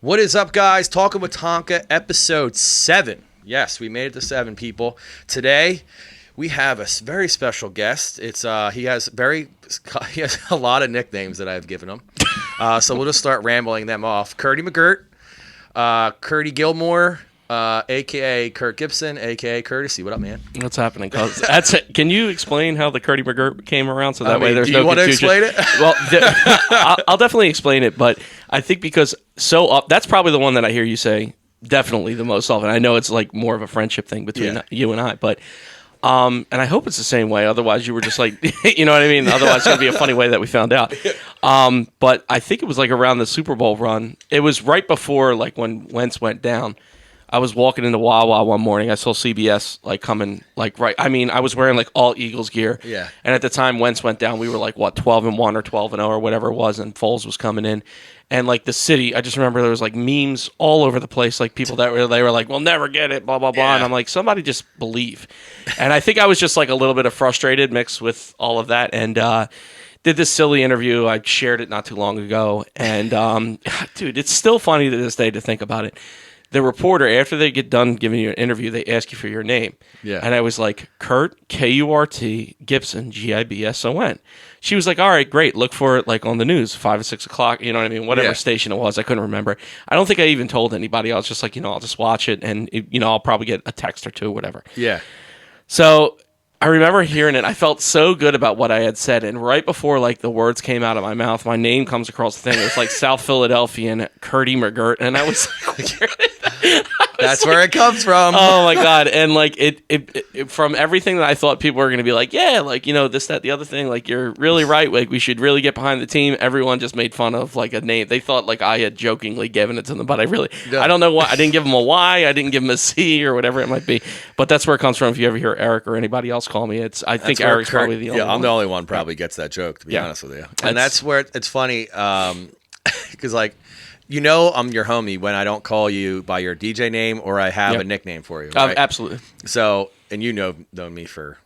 What is up, guys? Talking with Tonka, episode 7. Yes, we made it to 7, people. Today, we have a very special guest. It's he has a lot of nicknames that I've given him. So we'll just start rambling them off. Curdy McGirt, Curdy Gilmore, a.k.a. Kurt Gibson, a.k.a. Kurteousy. What up, man? What's happening? That's it. Can you explain how the Curdy McGirt came around so that way there's no confusion? Do you want to explain it? Well, I'll definitely explain it, but I think because that's probably the one that I hear you say definitely the most often. I know it's like more of a friendship thing between you and I, but and I hope it's the same way. Otherwise, you were just like, you know what I mean? Otherwise, it's going to be a funny way that we found out. But I think it was like around the Super Bowl run. It was right before like when Wentz went down. I was walking into Wawa one morning. I saw CBS like coming like right. I mean, I was wearing like all Eagles gear. Yeah. And at the time Wentz went down, we were like 12-1 or 12-0 or whatever it was, and Foles was coming in. And like the city, I just remember there was like memes all over the place, like people they were like, "We'll never get it," blah blah blah. Yeah. And I'm like, somebody just believe. And I think I was just like a little bit of frustrated mixed with all of that, and did this silly interview. I shared it not too long ago, and dude, it's still funny to this day to think about it. The reporter, after they get done giving you an interview, they ask you for your name. Yeah. And I was like, Kurt, K-U-R-T, Gibson, G-I-B-S-O-N. She was like, all right, great. Look for it like on the news, 5 or 6 o'clock. You know what I mean? Whatever station it was. I couldn't remember. I don't think I even told anybody. I was just like, I'll just watch it and, I'll probably get a text or two, whatever. Yeah. So I remember hearing it. I felt so good about what I had said. And right before like the words came out of my mouth, my name comes across the thing. It was like South Philadelphian Curdy McGirt. And I was like, that's where it comes from. Oh my God. And like it from everything that I thought people were going to be like, yeah, like, this, that, the other thing, like you're really right. Like we should really get behind the team. Everyone just made fun of like a name. They thought like I had jokingly given it to them, but I don't know why. I didn't give them a Y. I didn't give them a C or whatever it might be, but that's where it comes from. If you ever hear Eric or anybody else call me, I think Eric's probably the only one. Yeah, I'm the only one probably gets that joke, to be honest with you. And that's where it's funny, because like, I'm your homie when I don't call you by your DJ name or I have a nickname for you. Right? Absolutely. So, and known me for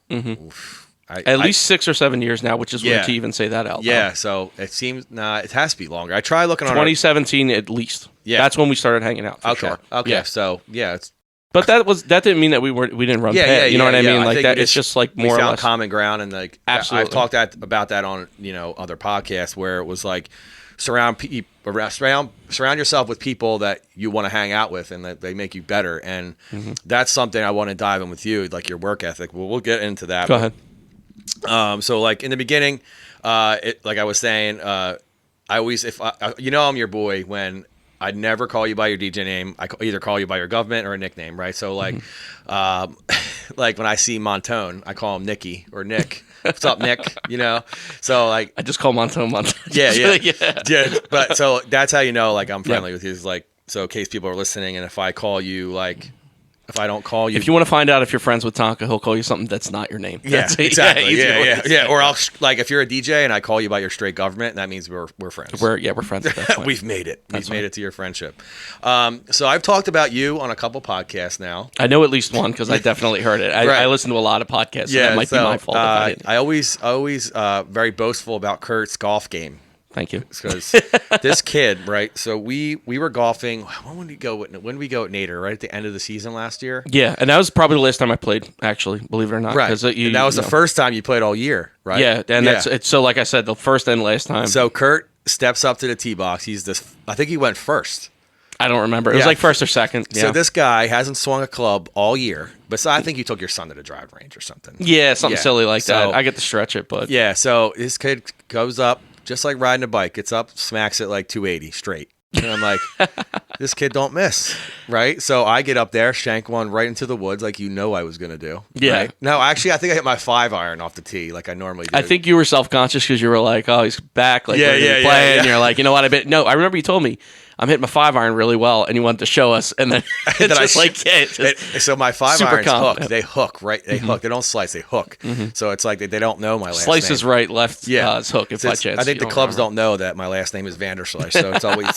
at least 6 or 7 years now, which is weird to even say that out loud. Yeah, so it seems it has to be longer. I try looking on 2017 at least. Yeah, that's when we started hanging out. For sure. Okay. Yeah. So it's. But that didn't mean that we didn't run past. You know what I mean? Like that, it's just like more or less common ground, and like absolutely. I've talked about that on other podcasts where it was like surround yourself with people that you want to hang out with and that they make you better, and that's something I want to dive in with you, like your work ethic. Well, we'll get into that. Go ahead. So like in the beginning, like I was saying, I always I'm your boy when. I'd never call you by your DJ name. I either call you by your government or a nickname, right? So like, like when I see Montone, I call him Nicky or Nick. What's up, Nick? So like I just call Montone. Yeah. But so that's how like I'm friendly with you. It's like so in case people are listening, and if I call you like. If I don't call you, if you want to find out if you're friends with Tonka, he'll call you something that's not your name. Yeah, exactly. Yeah. Or I'll like if you're a DJ and I call you by your straight government, that means we're friends. We're friends at that point. We've made it. We've made it to your friendship. So I've talked about you on a couple podcasts now. I know at least one because I definitely heard it. I listen to a lot of podcasts. So that might be my fault. I always very boastful about Kurt's golf game. Thank you. Because this kid, right? So we were golfing. When did we go at Nader? Right at the end of the season last year. Yeah, and that was probably the last time I played. Actually, believe it or not, right? And that was the first time you played all year, right? Yeah, and it's so like I said, the first and last time. So Kurt steps up to the tee box. I think he went first. I don't remember. It was like first or second. Yeah. So this guy hasn't swung a club all year. But I think you took your son to the drive range or something. Yeah, something silly like that. I get to stretch it, but yeah. So this kid goes up. Just like riding a bike, gets up, smacks it like 280 straight. And I'm like, this kid don't miss, right? So I get up there, shank one right into the woods like I was going to do. Yeah. Right? No, actually, I think I hit my 5-iron off the tee like I normally do. I think you were self-conscious because you were like, oh, he's back. Like, we're going to play. And you're like, you know what? I remember you told me, I'm hitting my 5-iron really well, and you wanted to show us, and then so my 5-irons hook. They hook, right? They hook. They don't slice. They hook. So it's like they don't know my last name. Slice is right, left is hook. If by chance, I think the clubs don't know that my last name is Vanderslice, so it's always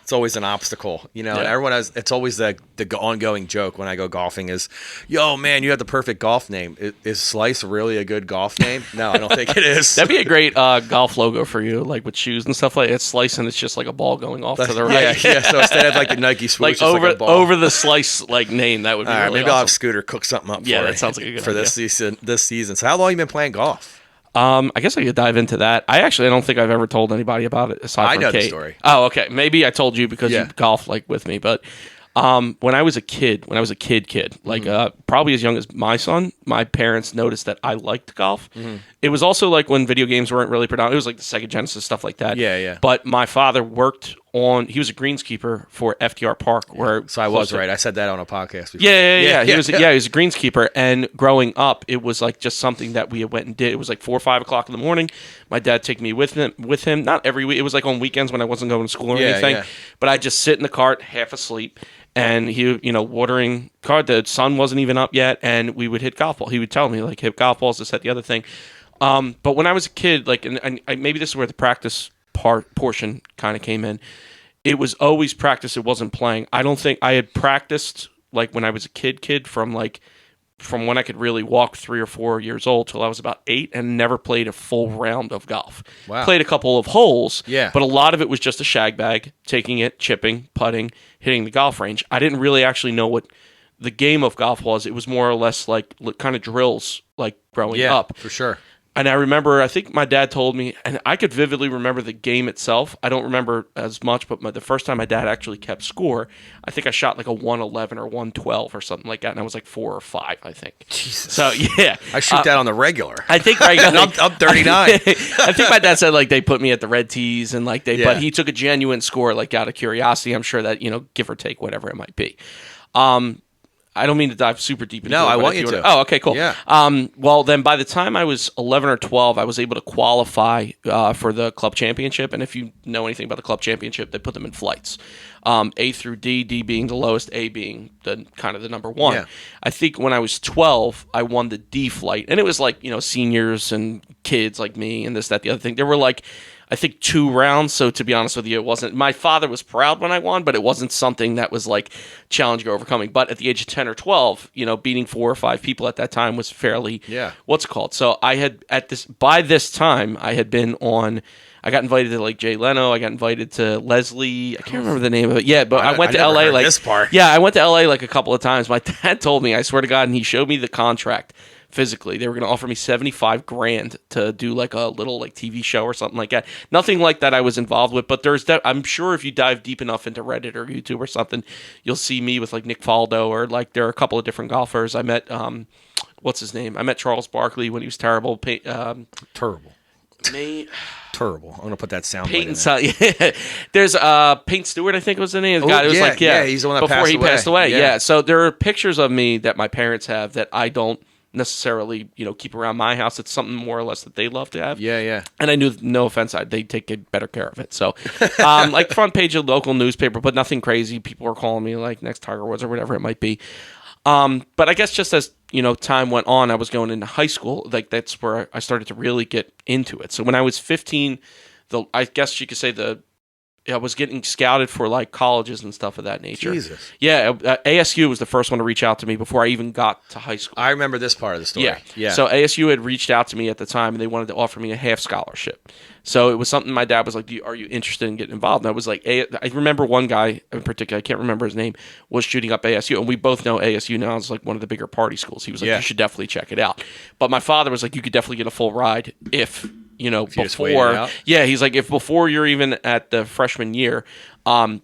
it's always an obstacle, And everyone has. It's always the ongoing joke when I go golfing is, "Yo, man, you have the perfect golf name. Is Slice really a good golf name?" No, I don't think it is. That'd be a great golf logo for you, like with shoes and stuff like that. It's Slice, and it's just like a ball going off to the right. yeah. So instead of like the Nike swoosh, like it's like a ball. over the slice like name, that would be All right, really maybe I'll have awesome. Scooter cook something up. Yeah, for that me sounds like a good for idea. this season. So how long you been playing golf? I guess I could dive into that. I don't think I've ever told anybody about it aside from I know Kate. the story. Oh, okay. Maybe I told you because Yeah. you golfed like with me, but when I was a kid, like probably as young as my son, my parents noticed that I liked golf. It was also like when video games weren't really predominant. It was like the Sega Genesis, stuff like that. Yeah, yeah. But my father he was a greenskeeper for FDR Park, where So I was right. I said that on a podcast before. yeah. He was a greenskeeper, and growing up, it was like just something that we went and did. It was like 4 or 5 o'clock in the morning. My dad take me with him. Not every week. It was like on weekends when I wasn't going to school or anything. Yeah. But I'd just sit in the cart, half asleep, and he, watering cart. The sun wasn't even up yet, and we would hit golf ball. He would tell me like hit golf balls, this, that, the other thing. But when I was a kid, like, and maybe this is where the practice portion kind of came in. It was always practice. It wasn't playing. I don't think I had practiced like when I was a kid from when I could really walk 3 or 4 years old till I was about 8, and never played a full round of golf. Wow. Played a couple of holes, Yeah. but a lot of it was just a shag bag, taking it, chipping, putting, hitting the golf range. I didn't really actually know what the game of golf was. It was more or less like kind of drills, like growing up. For sure. And I remember, I think my dad told me, and I could vividly remember the game itself. I don't remember as much, but the first time my dad actually kept score, I think I shot like a 111 or 112 or something like that, and I was like 4 or 5, I think. Jesus. So, yeah. I shoot that on the regular. I think regularly. I'm 39. I think my dad said like they put me at the red tees and like but he took a genuine score like out of curiosity. I'm sure that, give or take whatever it might be. I don't mean to dive super deep into it. No, I but want if you to. Oh, okay, cool. Yeah. Well, then by the time I was 11 or 12, I was able to qualify for the club championship. And if you know anything about the club championship, they put them in flights. A through D, D being the lowest, A being the kind of the number one. Yeah. I think when I was 12, I won the D flight. And it was like, seniors and kids like me and this, that, the other thing. There were like, I think 2 rounds. So to be honest with you, it wasn't. My father was proud when I won, but it wasn't something that was like challenging or overcoming. But at the age of 10 or 12, beating 4 or 5 people at that time was fairly what's it called. So I had by this time I had been on. I got invited to like Jay Leno. I got invited to Leslie. I can't remember the name of it. Yeah, but I went to never LA heard like this part. Yeah, I went to LA like a couple of times. My dad told me, I swear to God, and he showed me the contract. Physically, they were going to offer me $75,000 to do like a little like TV show or something like that. Nothing like that I was involved with, but I'm sure if you dive deep enough into Reddit or YouTube or something, you'll see me with like Nick Faldo, or like there are a couple of different golfers. I met what's his name? I met Charles Barkley when he was terrible. Terrible. Me. Terrible. I'm gonna put that sound. Peyton, yeah. There's Peyton Stewart, I think was the name. The guy was like, he's the one that before he passed away. Yeah. Yeah. So there are pictures of me that my parents have that I don't necessarily, keep around my house. It's something more or less that they love to have. Yeah. And I knew, no offense, they take better care of it. So, like front page of local newspaper, but nothing crazy. People were calling me like next Tiger Woods or whatever it might be. But I guess just as time went on, I was going into high school. Like that's where I started to really get into it. So when I was 15, I guess you could say I was getting scouted for like colleges and stuff of that nature. Jesus. Yeah, ASU was the first one to reach out to me before I even got to high school. I remember this part of the story. Yeah. So ASU had reached out to me at the time, and they wanted to offer me a half scholarship. So it was something my dad was like, are you interested in getting involved? And I was like, I remember one guy in particular, I can't remember his name, was shooting up ASU. And we both know ASU now is like one of the bigger party schools. He was like, you should definitely check it out. But my father was like, you could definitely get a full ride if before. Yeah, he's like, if before you're even at the freshman year,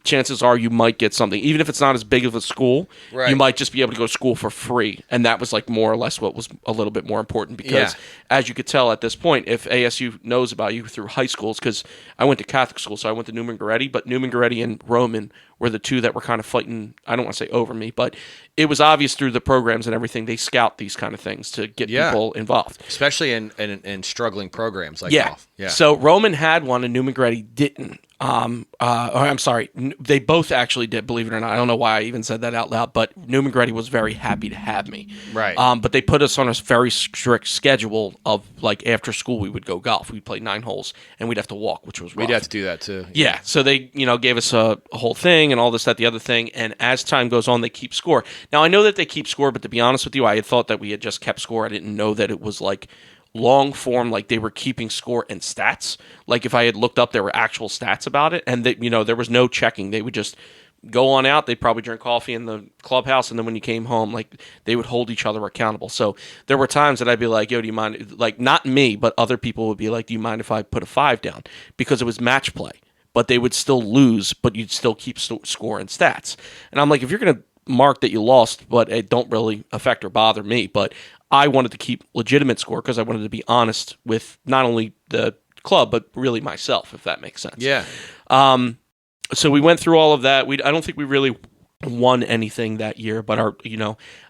chances are you might get something. Even if it's not as big of a school, you might just be able to go to school for free. And that was like more or less what was a little bit more important because as you could tell at this point, if ASU knows about you through high schools, because I went to Catholic school, so I went to Newman Goretti, but Newman Goretti and Roman were the two that were kind of fighting, I don't want to say over me, but it was obvious through the programs and everything, they scout these kind of things to get people involved. Especially in struggling programs like golf. Yeah. So Roman had one and Newman Goretti didn't. I'm sorry. They both actually did, believe it or not. I don't know why I even said that out loud, but Newman Goretti was very happy to have me. Right. But they put us on a very strict schedule of like after school we would go golf. We'd play 9 holes and we'd have to walk, which was rough. We'd have to do that too. Yeah. So they, gave us a whole thing and all this, that, the other thing. And as time goes on, they keep score. Now I know that they keep score, but to be honest with you, I had thought that we had just kept score. I didn't know that it was like long form, like they were keeping score and stats. Like if I had looked up, there were actual stats about it, and that, you know, there was no checking. They would just go on out. They'd probably drink coffee in the clubhouse, and then when you came home, like they would hold each other accountable. So there were times that I'd be like, "Yo, do you mind?" Like not me, but other people would be like, "Do you mind if I put a 5 down?" Because it was match play, but they would still lose, but you'd still keep score and stats. And I'm like, if you're gonna mark that you lost, but it don't really affect or bother me, but I wanted to keep legitimate score because I wanted to be honest with not only the club but really myself, if that makes sense. Yeah. So we went through all of that. I don't think we really won anything that year, but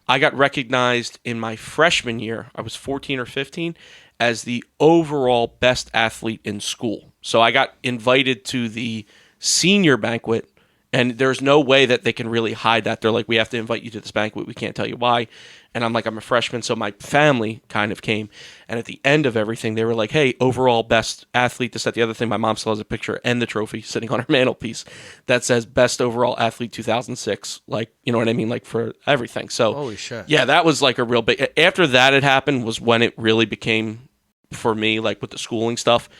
I got recognized in my freshman year. I was 14 or 15 as the overall best athlete in school. So I got invited to the senior banquet, and there's no way that they can really hide that. They're like, we have to invite you to this banquet. We can't tell you why. And I'm like, I'm a freshman. So my family kind of came. And at the end of everything, they were like, hey, overall best athlete, this, that, the other thing. My mom still has a picture and the trophy sitting on her mantelpiece that says best overall athlete 2006. Like, you know what I mean? Like for everything. So, holy shit. Yeah, that was like a real big. After that had happened was when it really became, for me, like with the schooling stuff,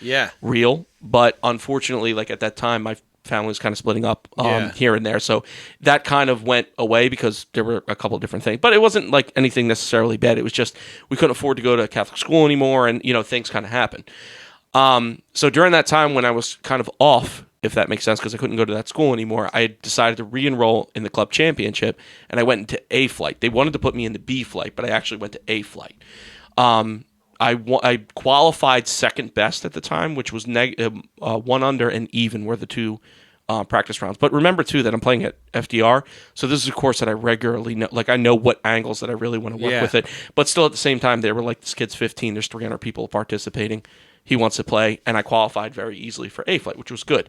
real. But unfortunately, like at that time, my family was kind of splitting up here and there. So that kind of went away because there were a couple of different things. But it wasn't like anything necessarily bad. It was just we couldn't afford to go to a Catholic school anymore, and things kind of happened. So during that time when I was kind of off, if that makes sense, because I couldn't go to that school anymore, I decided to re-enroll in the club championship, and I went into A flight. They wanted to put me into B flight, but I actually went to A flight. I qualified second best at the time, which was 1 under and even were the two practice rounds. But remember, too, that I'm playing at FDR, so this is a course that I regularly know. Like, I know what angles that I really want to work with it. But still, at the same time, they were like, this kid's 15. There's 300 people participating. He wants to play. And I qualified very easily for A flight, which was good.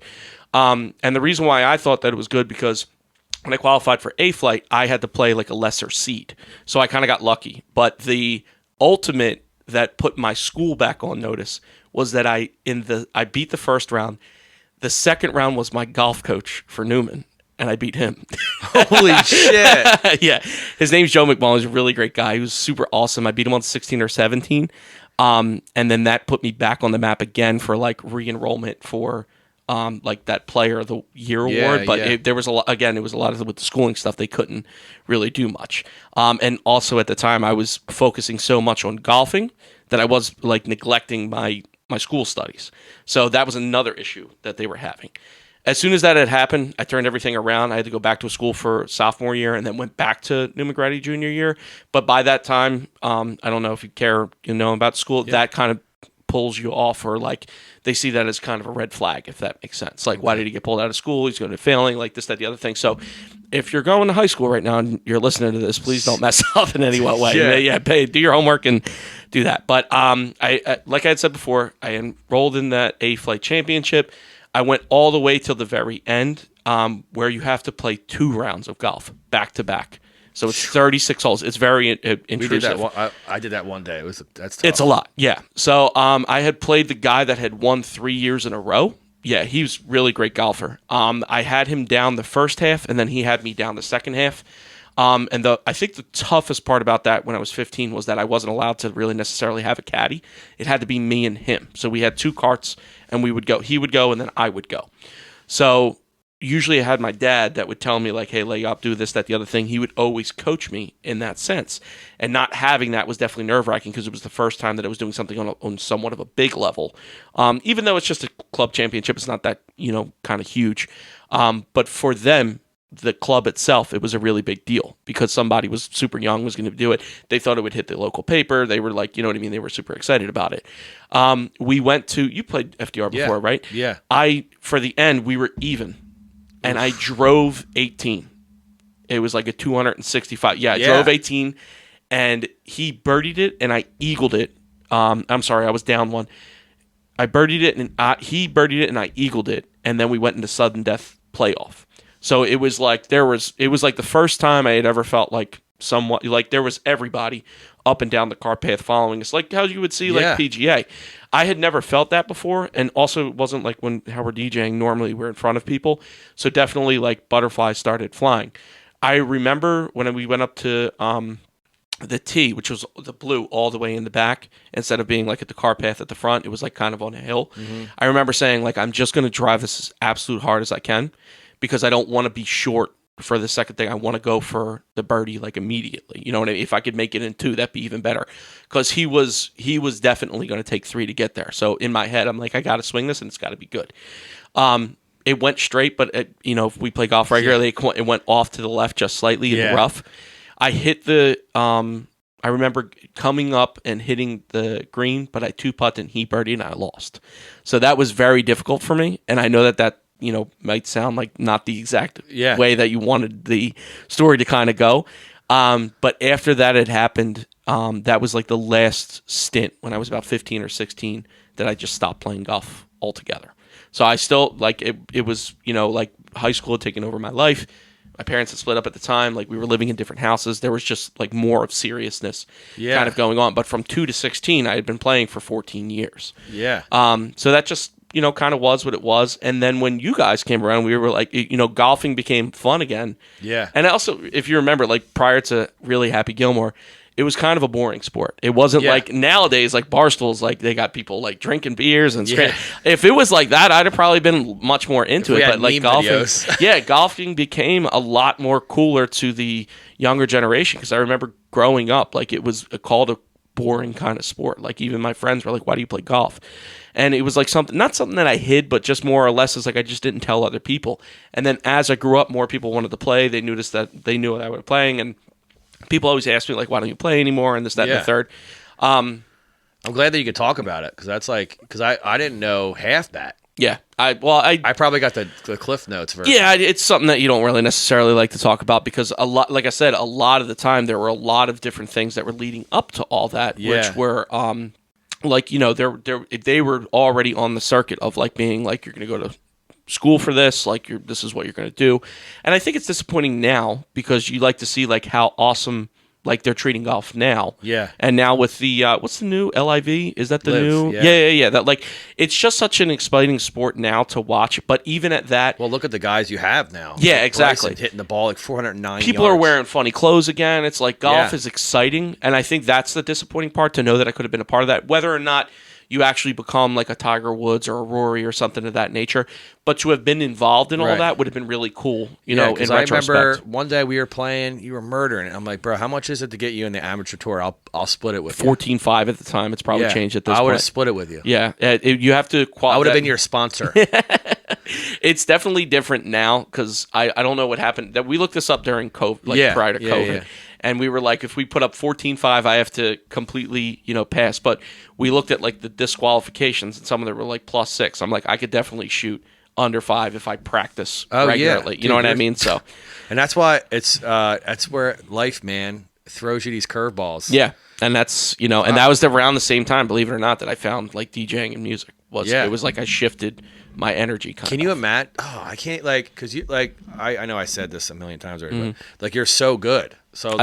And the reason why I thought that it was good, because when I qualified for A flight, I had to play like a lesser seed. So I kind of got lucky. But the ultimate that put my school back on notice was that I beat the first round. The second round was my golf coach for Newman, and I beat him. Holy shit. Yeah. His name's Joe McMullen. He's a really great guy. He was super awesome. I beat him on 16 or 17. And then that put me back on the map again for like re-enrollment for like that player of the year award. But there was a lot, again, it was a lot of with the schooling stuff. They couldn't really do much. And also at the time I was focusing so much on golfing that I was like neglecting my school studies. So that was another issue that they were having. As soon as that had happened, I turned everything around. I had to go back to a school for sophomore year and then went back to New McGrady junior year. But by that time, I don't know if you care, about school, that kind of pulls you off, or like they see that as kind of a red flag, if that makes sense. Like, why did he get pulled out of school? He's going to failing, like this, that, the other thing. So if you're going to high school right now and you're listening to this, please don't mess up in any way. Do your homework and do that. But I like I had said before, I enrolled in that A flight championship. I went all the way till the very end, where you have to play 2 rounds of golf back to back. So it's 36 holes. It's very intrusive. We did that I did that one day. That's tough. It's a lot, yeah. So I had played the guy that had won 3 years in a row. Yeah, he was really great golfer. I had him down the first half, and then he had me down the second half. And I think the toughest part about that when I was 15 was that I wasn't allowed to really necessarily have a caddy. It had to be me and him. So we had 2 carts, and we would go. He would go, and then I would go. So usually I had my dad that would tell me like, hey, lay up, do this, that, the other thing. He would always coach me in that sense. And not having that was definitely nerve-wracking because it was the first time that I was doing something on somewhat of a big level. Even though it's just a club championship, it's not that, kind of huge. But for them, the club itself, it was a really big deal because somebody was super young, was going to do it. They thought it would hit the local paper. They were like, you know what I mean? They were super excited about it. We went to, you played FDR before, right? Yeah. For the end, we were even. And I drove 18. It was like a 265. Yeah, I drove 18, and he birdied it, and I eagled it. I'm sorry, I was down 1. I birdied it, and he birdied it, and I eagled it, and then we went into sudden death playoff. So it was like the first time I had ever felt like somewhat like there was everybody up and down the cart path following us, like how you would see like PGA. I had never felt that before, and also it wasn't like how we're DJing normally we're in front of people, so definitely like butterflies started flying. I remember when we went up to the tee, which was the blue all the way in the back, instead of being like at the car path at the front, it was like kind of on a hill. I remember saying like, I'm just going to drive this as absolute hard as I can because I don't want to be short for the second thing. I want to go for the birdie like immediately. You know what I mean? If I could make it in 2, that'd be even better. Because he was definitely going to take 3 to get there. So in my head, I'm like, I got to swing this and it's got to be good. It went straight, but if we play golf regularly, it went off to the left just slightly in the rough. I hit I remember coming up and hitting the green, but I 2-putted and he birdied and I lost. So that was very difficult for me. And I know that might sound like not the exact way that you wanted the story to kind of go. But after that had happened, that was like the last stint when I was about 15 or 16 that I just stopped playing golf altogether. So I still, like, it was, like high school had taken over my life. My parents had split up at the time. Like, we were living in different houses. There was just, like, more of seriousness kind of going on. But from 2 to 16, I had been playing for 14 years. Yeah. So that just, kind of was what it was. And then when you guys came around, we were like, golfing became fun again. Yeah. And also, if you remember, like, prior to really Happy Gilmore, it was kind of a boring sport. It wasn't like nowadays, like Barstool's, like they got people like drinking beers and if it was like that, I'd have probably been much more into it. But like golfing, golfing became a lot more cooler to the younger generation because I remember growing up, like it was called a boring kind of sport. Like even my friends were like, "Why do you play golf?" And it was like not something that I hid, but just more or less is like I just didn't tell other people. And then as I grew up, more people wanted to play. They noticed that they knew what I was playing and. People always ask me, like, why don't you play anymore, and this, that, and the third. I'm glad that you could talk about it, because that's like, because I didn't know half that. Yeah. I probably got the Cliff Notes version. Yeah, it's something that you don't really necessarily like to talk about, because a lot, like I said, a lot of the time, there were a lot of different things that were leading up to all that, which were, like, they were already on the circuit of, like, being, like, you're going to go to school for this, like this is what you're going to do. And I think it's disappointing now because you like to see like how awesome like they're treating golf now. Yeah. And now with the what's the new LIV? Is that the Live, new? Yeah. That like it's just such an exciting sport now to watch. But even at that, well, look at the guys you have now. Yeah, like exactly. Bryson hitting the ball like 409 People yards. are wearing funny clothes again. It's like golf is exciting, and I think that's the disappointing part, to know that I could have been a part of that, whether or not you actually become like a Tiger Woods or a Rory or something of that nature. But to have been involved in all that would have been really cool, in retrospect. I remember one day we were playing, you were murdering it. I'm like, bro, how much is it to get you in the amateur tour? I'll split it with you. 14.5 at the time. It's probably changed at this point. I would have split it with you. Yeah. You have to I would have been your sponsor. It's definitely different now because I don't know what happened. That we looked this up during COVID, prior to COVID. Yeah. And we were like, if we put up 14.5, I have to completely, pass. But we looked at like the disqualifications, and some of them were like +6. I'm like, I could definitely shoot under 5 if I practice regularly. You know what I mean? So, and that's why that's where life, man, throws you these curveballs. Yeah, and that's and that was around the same time, believe it or not, that I found like DJing and music. It was like I shifted my energy. Can you imagine? Oh, I can't because you I know I said this a million times already, but like you're so good. So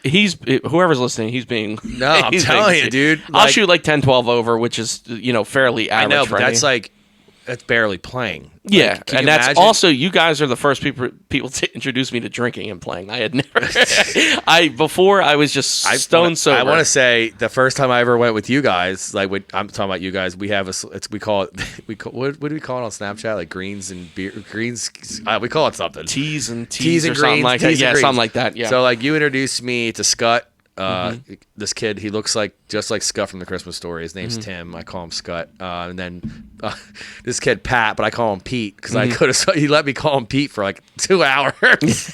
he's whoever's listening, he's being I'm telling you, dude. I'll shoot like 10-12 over, which is fairly average. I know, but that's barely playing. Yeah, and that's imagine? Also, you guys are the first people to introduce me to drinking and playing. I had never. Before I was just stone sober. I want to say the first time I ever went with you guys, like I'm talking about you guys, we have we call it what do we call it on Snapchat? Like greens and beer, greens. We call it something. Teas and or something greens, like that. Yeah, something like that. Yeah. So like you introduced me to Scott. This kid, he looks just like Scott from the Christmas Story. His name's Tim. I call him Scott. And then this kid Pat, but I call him Pete because I could have. He let me call him Pete for like 2 hours.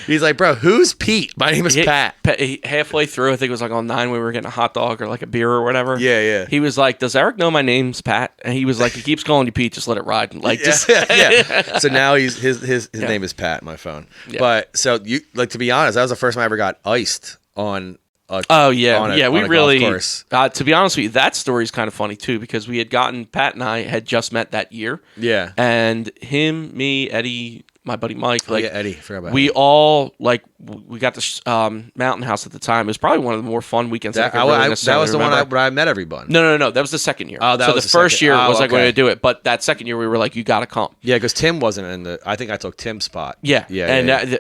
He's like, bro, who's Pete? My name is Pat. Halfway through, I think it was like on 9, we were getting a hot dog or like a beer or whatever. Yeah. He was like, does Eric know my name's Pat? And he was like, he keeps calling you Pete, just let it ride. Like, yeah. So now his name is Pat on my phone. Yeah. But so you to be honest, that was the first time I ever got iced on. We really. Golf course. To be honest with you, that story's kind of funny too because we had gotten Pat and I had just met that year. Yeah. And him, me, Eddie, my buddy Mike. Like, yeah, Eddie. Forgot about we Eddie. all like we got this Mountain House at the time. It was probably one of the more fun weekends that I could really necessarily that was the remember. one where I met everyone. No. That was the second year. Oh, that so was the the first second. year Oh, was like okay. going to do it, but that second year we were like, you got to come. Yeah, because Tim wasn't in the. I think I took Tim's spot. Yeah. And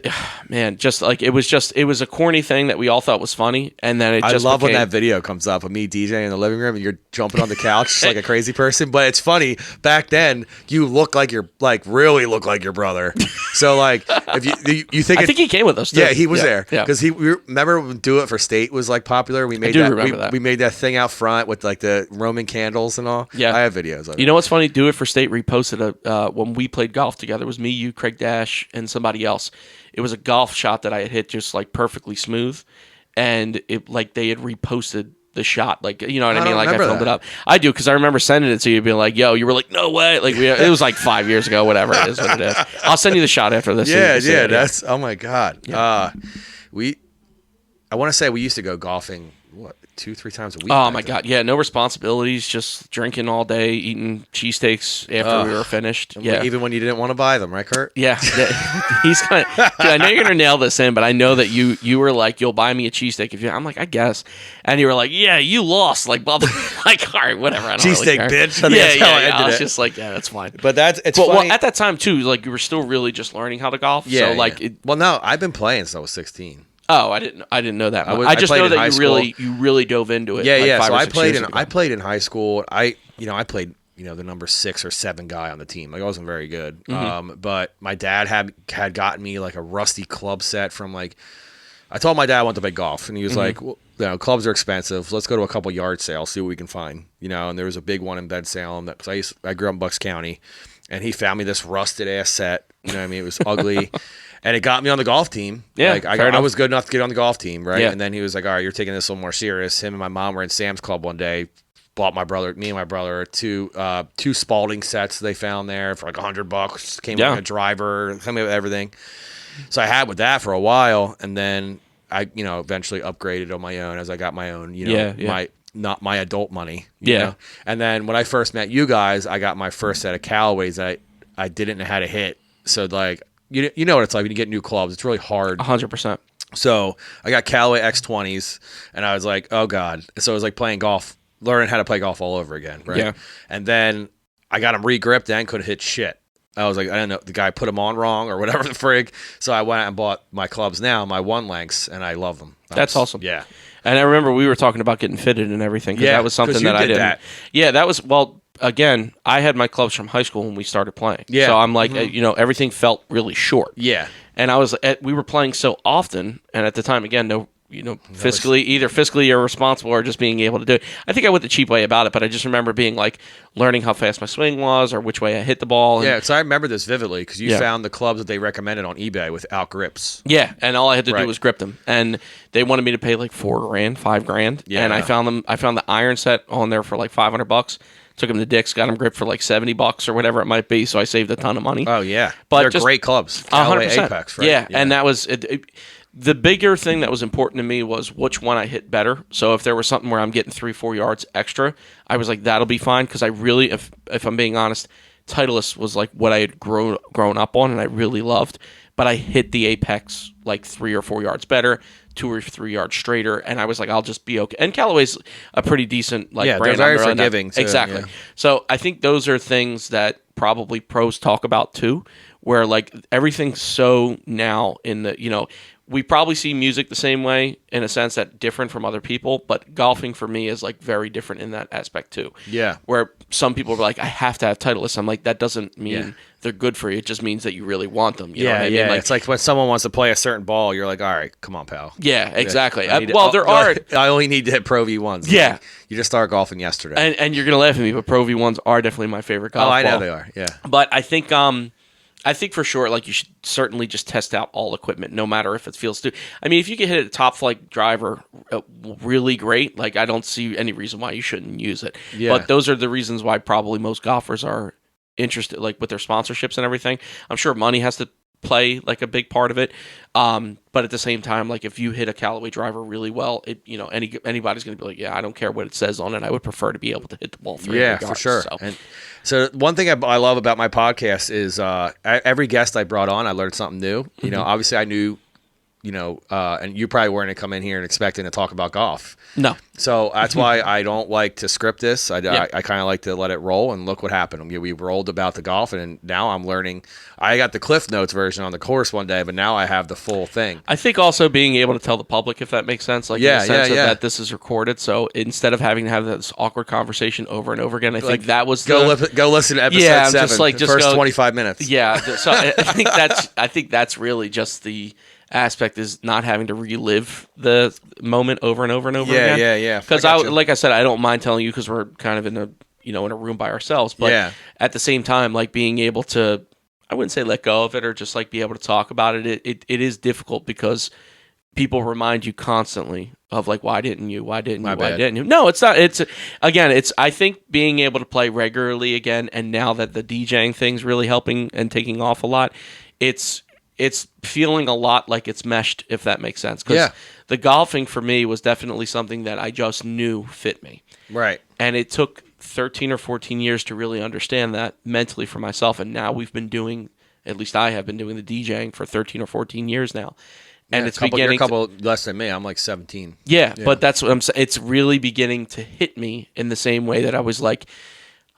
man, just like it was a corny thing that we all thought was funny, and then I love when that video comes up of me DJing in the living room and you're jumping on the couch like a crazy person. But it's funny. Back then, you look like really look like your brother. So like, if you think I think he came with us too. Yeah, he was there Yeah. because remember when Do It for State was like popular. We made that. We made that thing out front with like the Roman candles and all. Yeah, I have videos of it. You know what's funny? Do It for State reposted when we played golf together. It was me, you, Craig Dash, and somebody else. It was a golf shot that I had hit just like perfectly smooth, and it like they had reposted the shot, like, you know what I mean? Like I filmed it up. I do, because I remember sending it to you, being like, "Yo," you were like, "No way!" Like it was like 5 years ago, whatever it is. What it is. I'll send you the shot after this. Yeah. That's oh my god. Yeah. I want to say we used to go golfing 2-3 times a week. Oh my god, yeah, no responsibilities, just drinking all day, eating cheesesteaks after we were finished. Yeah, even when you didn't want to buy them, right, Kurt? Yeah, he's kind of. Dude, I know you're gonna nail this in, but I know that you were like, "You'll buy me a cheesesteak if you." I'm like, I guess, and you were like, "Yeah, you lost." Like, blah, blah. Like, all right, whatever. I don't Cheesesteak, really care. bitch. Yeah. I was just like, yeah, that's fine. But it's funny. Well, at that time too, like you were still really just learning how to golf. Yeah. So like, no, I've been playing since I was 16. Oh, I didn't know that. I just know that you really dove into it. Yeah, like yeah. So I played in high school. I played the number 6 or 7 guy on the team. Like I wasn't very good. Mm-hmm. But my dad had gotten me like a rusty club set from like. I told my dad I wanted to play golf, and he was like, "Well, clubs are expensive. Let's go to a couple yard sales, see what we can find." And there was a big one in Bed Salem because I grew up in Bucks County, and he found me this rusted ass set. You know what I mean? It was ugly. And it got me on the golf team. Yeah, like I was good enough to get on the golf team, right? Yeah. And then he was like, "All right, you're taking this a little more serious." Him and my mom were in Sam's Club one day. Bought me and my brother two Spalding sets they found there for like $100. Came with a driver, came with everything. So I had with that for a while, and then I eventually upgraded on my own as I got my own. Not my adult money. You know? And then when I first met you guys, I got my first set of Callaways that I didn't know how to hit. So like. You know what it's like when you get new clubs. It's really hard. 100%. So I got Callaway X20s, and I was like, oh, God. So it was like playing golf, learning how to play golf all over again, right? Yeah. And then I got them re-gripped and couldn't hit shit. I was like, I don't know, the guy put them on wrong or whatever the frig. So I went out and bought my clubs now, my one lengths, and I love them. That's awesome. Yeah. And I remember we were talking about getting fitted and everything, because that was something that I didn't. That. Yeah, that was, again, I had my clubs from high school when we started playing. Yeah. So I'm like, everything felt really short. Yeah. And we were playing so often, and at the time, again, fiscally irresponsible or just being able to do it. I think I went the cheap way about it, but I just remember being like learning how fast my swing was or which way I hit the ball. Yeah, so I remember this vividly because you found the clubs that they recommended on eBay without grips. Yeah, and all I had to do was grip them, and they wanted me to pay like $4,000, $5,000. Yeah, and I found the iron set on there for like $500. Took them to Dick's, got them gripped for like $70 or whatever it might be, so I saved a ton of money. Oh yeah, but they're great clubs. 100%. Apex, right? Yeah, and that was the bigger thing that was important to me was which one I hit better. So if there was something where I'm getting 3-4 yards extra, I was like, that'll be fine, because I really, if I'm being honest, Titleist was like what I had grown up on and I really loved. But I hit the apex like 3 or 4 yards better, 2 or 3 yards straighter, and I was like, I'll just be okay. And Callaway's a pretty decent brand. They're very forgiving too. Exactly. Yeah. So I think those are things that probably pros talk about too, where like everything's so now in the we probably see music the same way in a sense that different from other people, but golfing for me is like very different in that aspect too. Yeah. Where some people are like, I have to have Titleist. I'm like, that doesn't mean they're good for you. It just means that you really want them. You know what I mean? Like, it's like when someone wants to play a certain ball, you're like, all right, come on, pal. Yeah, exactly. There are. I only need to hit Pro V1s. Yeah. Like, you just started golfing yesterday. And you're going to laugh at me, but Pro V1s are definitely my favorite golf ball. I know they are, yeah. But I think for sure, like, you should certainly just test out all equipment, no matter if it feels too. I mean, if you can hit a top flight driver really great, like, I don't see any reason why you shouldn't use it. Yeah. But those are the reasons why probably most golfers are interested, like with their sponsorships and everything. I'm sure money has to play like a big part of it. But at the same time, like if you hit a Callaway driver really well, anybody's going to be like, yeah, I don't care what it says on it. I would prefer to be able to hit the ball 300 yards. Yeah, for sure. So one thing I love about my podcast is every guest I brought on, I learned something new. You know, obviously I knew, and you probably weren't going to come in here and expecting to talk about golf. No. So that's why I don't like to script this. I kind of like to let it roll, and look what happened. We rolled about the golf, and now I'm learning. I got the Cliff Notes version on the course one day, but now I have the full thing. I think also being able to tell the public, if that makes sense, like in the sense of that this is recorded. So instead of having to have this awkward conversation over and over again, I think that was go listen to episode 7. Just first 25 minutes. Yeah. So I think that's really just the aspect, is not having to relive the moment over and over and over again. Yeah. Because like I said, I don't mind telling you, because we're kind of in a room by ourselves. But at the same time, like being able to, I wouldn't say let go of it, or just like be able to talk about it. It is difficult because people remind you constantly of like, why didn't you? Why didn't you? No, it's not. I think being able to play regularly again, and now that the DJing thing's really helping and taking off a lot, it's feeling a lot like it's meshed, if that makes sense. Because the golfing for me was definitely something that I just knew fit me. Right. And it took 13 or 14 years to really understand that mentally for myself. And now we've been doing, at least I have been doing the DJing for 13 or 14 years now. And it's beginning. You're a couple less than me. I'm like 17. Yeah, but that's what I'm saying. It's really beginning to hit me in the same way that I was like,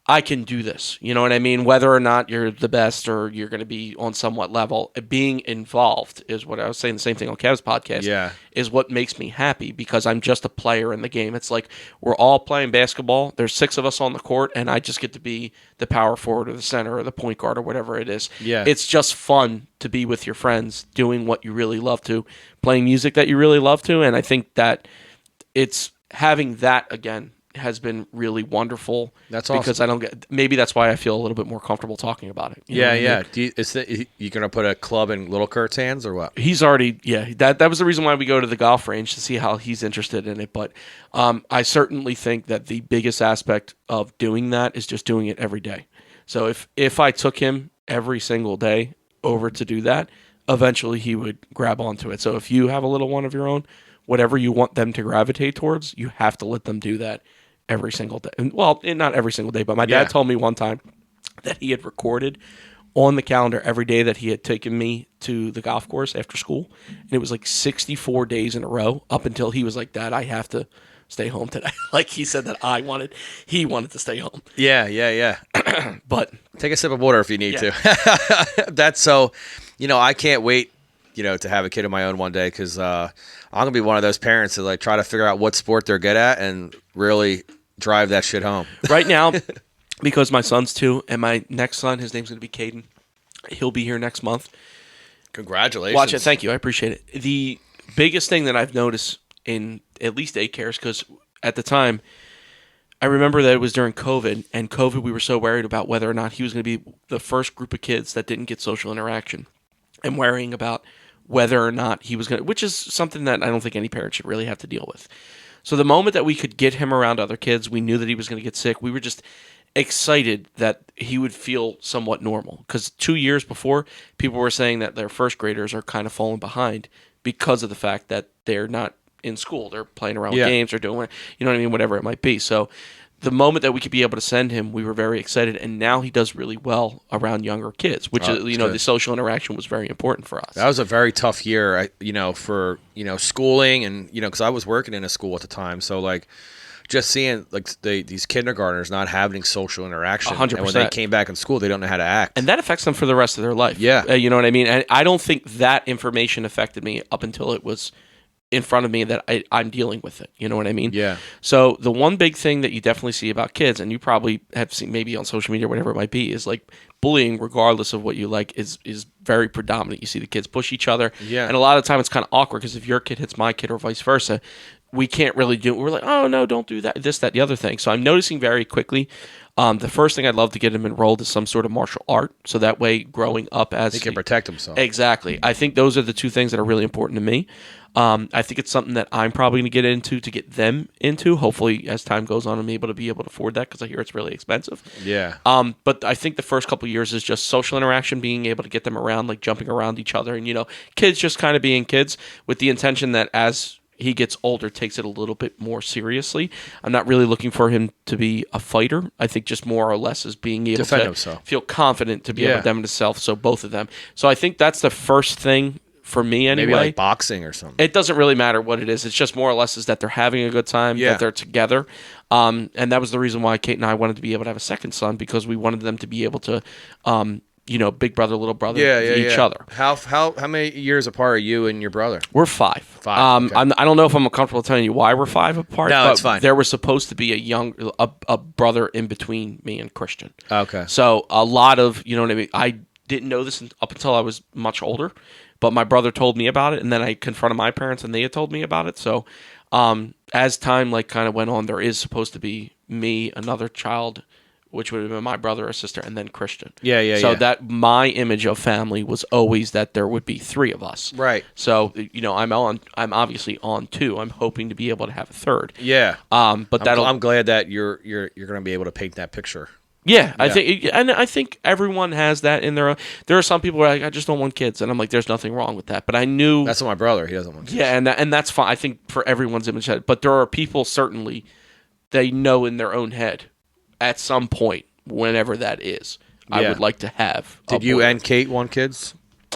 I can do this. You know what I mean? Whether or not you're the best or you're going to be on somewhat level, being involved is what I was saying. The same thing on Kev's podcast is what makes me happy, because I'm just a player in the game. It's like we're all playing basketball. There's 6 of us on the court, and I just get to be the power forward or the center or the point guard or whatever it is. Yeah. It's just fun to be with your friends, doing what you really love to, playing music that you really love to. And I think that it's having that again has been really wonderful. That's awesome. Because maybe that's why I feel a little bit more comfortable talking about it. Yeah. You going to put a club in little Kurt's hands or what? He's already, that was the reason why we go to the golf range, to see how he's interested in it. But I certainly think that the biggest aspect of doing that is just doing it every day. So if I took him every single day over to do that, eventually he would grab onto it. So if you have a little one of your own, whatever you want them to gravitate towards, you have to let them do that every single day. Well, not every single day, but my dad told me one time that he had recorded on the calendar every day that he had taken me to the golf course after school. And it was like 64 days in a row, up until he was like, Dad, I have to stay home today. Like he said that he wanted to stay home. Yeah. But take a sip of water if you need to. That's so, I can't wait, to have a kid of my own one day, because I'm going to be one of those parents that like try to figure out what sport they're good at and really drive that shit home. Right now, because my son's 2, and my next son, his name's going to be Caden. He'll be here next month. Congratulations. Watch it. Thank you. I appreciate it. The biggest thing that I've noticed in at least daycares, because at the time, I remember that it was during COVID, and COVID, we were so worried about whether or not he was going to be the first group of kids that didn't get social interaction, and worrying about whether or not he was going to, which is something that I don't think any parent should really have to deal with. So the moment that we could get him around other kids, we knew that he was going to get sick. We were just excited that he would feel somewhat normal. Because 2 years before, people were saying that their first graders are kind of falling behind because of the fact that they're not in school. They're playing around with games or doing, whatever it might be. So the moment that we could be able to send him, we were very excited. And now he does really well around younger kids, which is, the social interaction was very important for us. That was a very tough year, for, schooling and, because I was working in a school at the time. So like just seeing like these kindergartners not having social interaction. 100%. And when they came back in school, they don't know how to act. And that affects them for the rest of their life. Yeah. You know what I mean? And I don't think that information affected me up until it was in front of me that I'm dealing with it. You know what I mean? Yeah. So the one big thing that you definitely see about kids, and you probably have seen maybe on social media or whatever it might be, is like bullying, regardless of what you like, is very predominant. You see the kids push each other. Yeah. And a lot of the time it's kind of awkward, because if your kid hits my kid or vice versa, we can't really do it. We're like, oh, no, don't do that, this, that, the other thing. So I'm noticing very quickly. The first thing I'd love to get him enrolled is some sort of martial art. So that way, growing up as... He can protect himself. Exactly. I think those are the two things that are really important to me. I think it's something that I'm probably going to get into to get them into. Hopefully, as time goes on, I'm able to afford that because I hear it's really expensive. Yeah. But I think the first couple of years is just social interaction, being able to get them around, like jumping around each other, and kids just kind of being kids, with the intention that as he gets older, takes it a little bit more seriously. I'm not really looking for him to be a fighter. I think just more or less is being able defend to himself. Feel confident to be able to defend himself. So both of them. So I think that's the first thing for me anyway. Maybe like boxing or something. It doesn't really matter what it is. It's just more or less is that they're having a good time, that they're together. And that was the reason why Kate and I wanted to be able to have a second son, because we wanted them to be able to, big brother, little brother, each other. How many years apart are you and your brother? We're 5. Okay. I don't know if I'm comfortable telling you why we're 5 apart. No, but it's fine. There was supposed to be a brother in between me and Christian. Okay. So a lot of, you know what I mean? I didn't know this up until I was much older, but my brother told me about it, and then I confronted my parents, and they had told me about it. So as time kind of went on, there is supposed to be me, another child, which would have been my brother or sister, and then Christian. So that my image of family was always that there would be 3 of us. Right. So I'm obviously on 2. I'm hoping to be able to have a 3rd. Yeah. But I'm glad that you're going to be able to paint that picture. Yeah, I think everyone has that in their own. There are some people who are like, I just don't want kids, and I'm like, there's nothing wrong with that. But I knew that's what my brother. He doesn't want kids. Yeah, and that's fine. I think for everyone's image, but there are people certainly they know in their own head at some point, whenever that is, I would like to have. Did you and Kate want kids?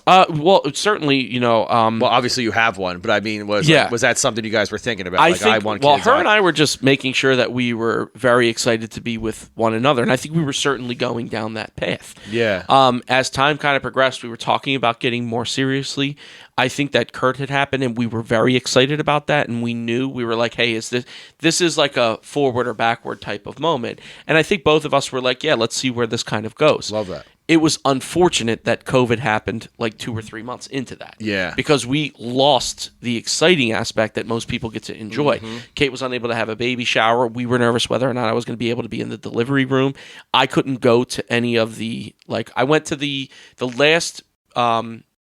Well, certainly, well, obviously you have one, but I mean, was that something you guys were thinking about? I want kids. Well, her and I were just making sure that we were very excited to be with one another, and I think we were certainly going down that path. Yeah. As time kind of progressed, we were talking about getting more seriously. I think that Kurt had happened, and we were very excited about that, and we knew, we were like, hey, this is like a forward or backward type of moment. And I think both of us were like, yeah, let's see where this kind of goes. Love that. It was unfortunate that COVID happened 2 or 3 months into that. Yeah. Because we lost the exciting aspect that most people get to enjoy. Mm-hmm. Kate was unable to have a baby shower. We were nervous whether or not I was going to be able to be in the delivery room. I couldn't go to any of the, I went to the last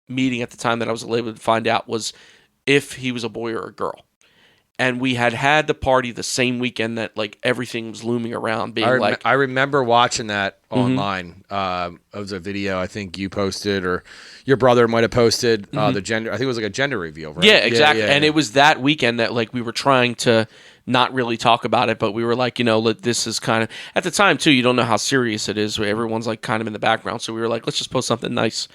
meeting at the time that I was able to find out was if he was a boy or a girl. And we had the party the same weekend that everything was looming around, being I remember watching that online. It was a video I think you posted, or your brother might have posted the gender. I think it was a gender reveal, right? Yeah, exactly. And it was that weekend that we were trying to not really talk about it, but we were this is kind of at the time too. You don't know how serious it is. Everyone's kind of in the background, so we were like, let's just post something nice.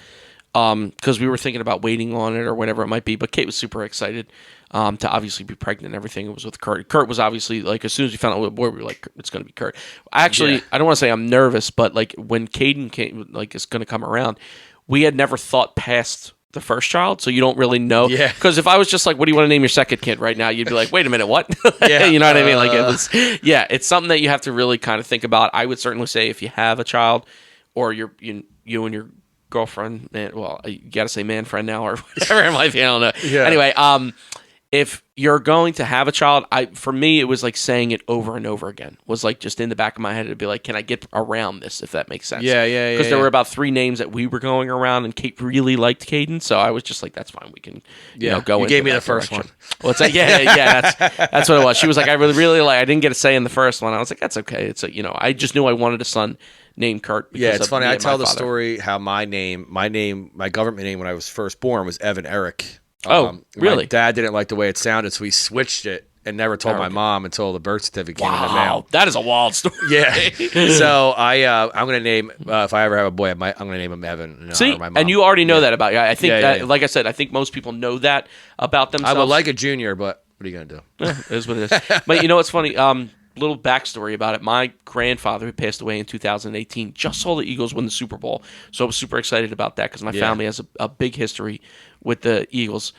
Because we were thinking about waiting on it or whatever it might be. But Kate was super excited to obviously be pregnant and everything. It was with Kurt. Kurt was obviously, as soon as we found out what boy, we were like, it's going to be Kurt. Actually, I don't want to say I'm nervous, but when Caden came, is going to come around, we had never thought past the first child, so you don't really know. Yeah. Because if I was just what do you want to name your second kid right now? You'd be like, wait a minute, what? Yeah. You know what I mean? It was, it's something that you have to really kind of think about. I would certainly say if you have a child or you and your girlfriend, you gotta say man friend now or whatever it might be, I don't know. Yeah. Anyway, if you're going to have a child, for me it was saying it over and over again. Was just in the back of my head, it'd be can I get around this, if that makes sense? Yeah. Because there were about 3 names that we were going around, and Kate really liked Caden, so I was just that's fine, we can go. You gave me the first direction. one. Well, it's that's what it was. She was I really I didn't get a say in the first one. I was like, that's okay. It's I just knew I wanted a son named Kurt. Yeah, it's funny. I tell the story how my government name when I was first born was Evan Eric. Really? My dad didn't like the way it sounded, so he switched it and never told my mom until the birth certificate came in the mail. That is a wild story. Yeah. So I'm going to name, if I ever have a boy, I'm going to name him Evan. See, my mom. And you already know that about you. I think, like I said, I think most people know that about themselves. I would like a junior, but what are you going to do? It is what it is. But you know what's funny? Little backstory about it. My grandfather, who passed away in 2018, just saw the Eagles win the Super Bowl. So I was super excited about that because my family has a big history with the Eagles.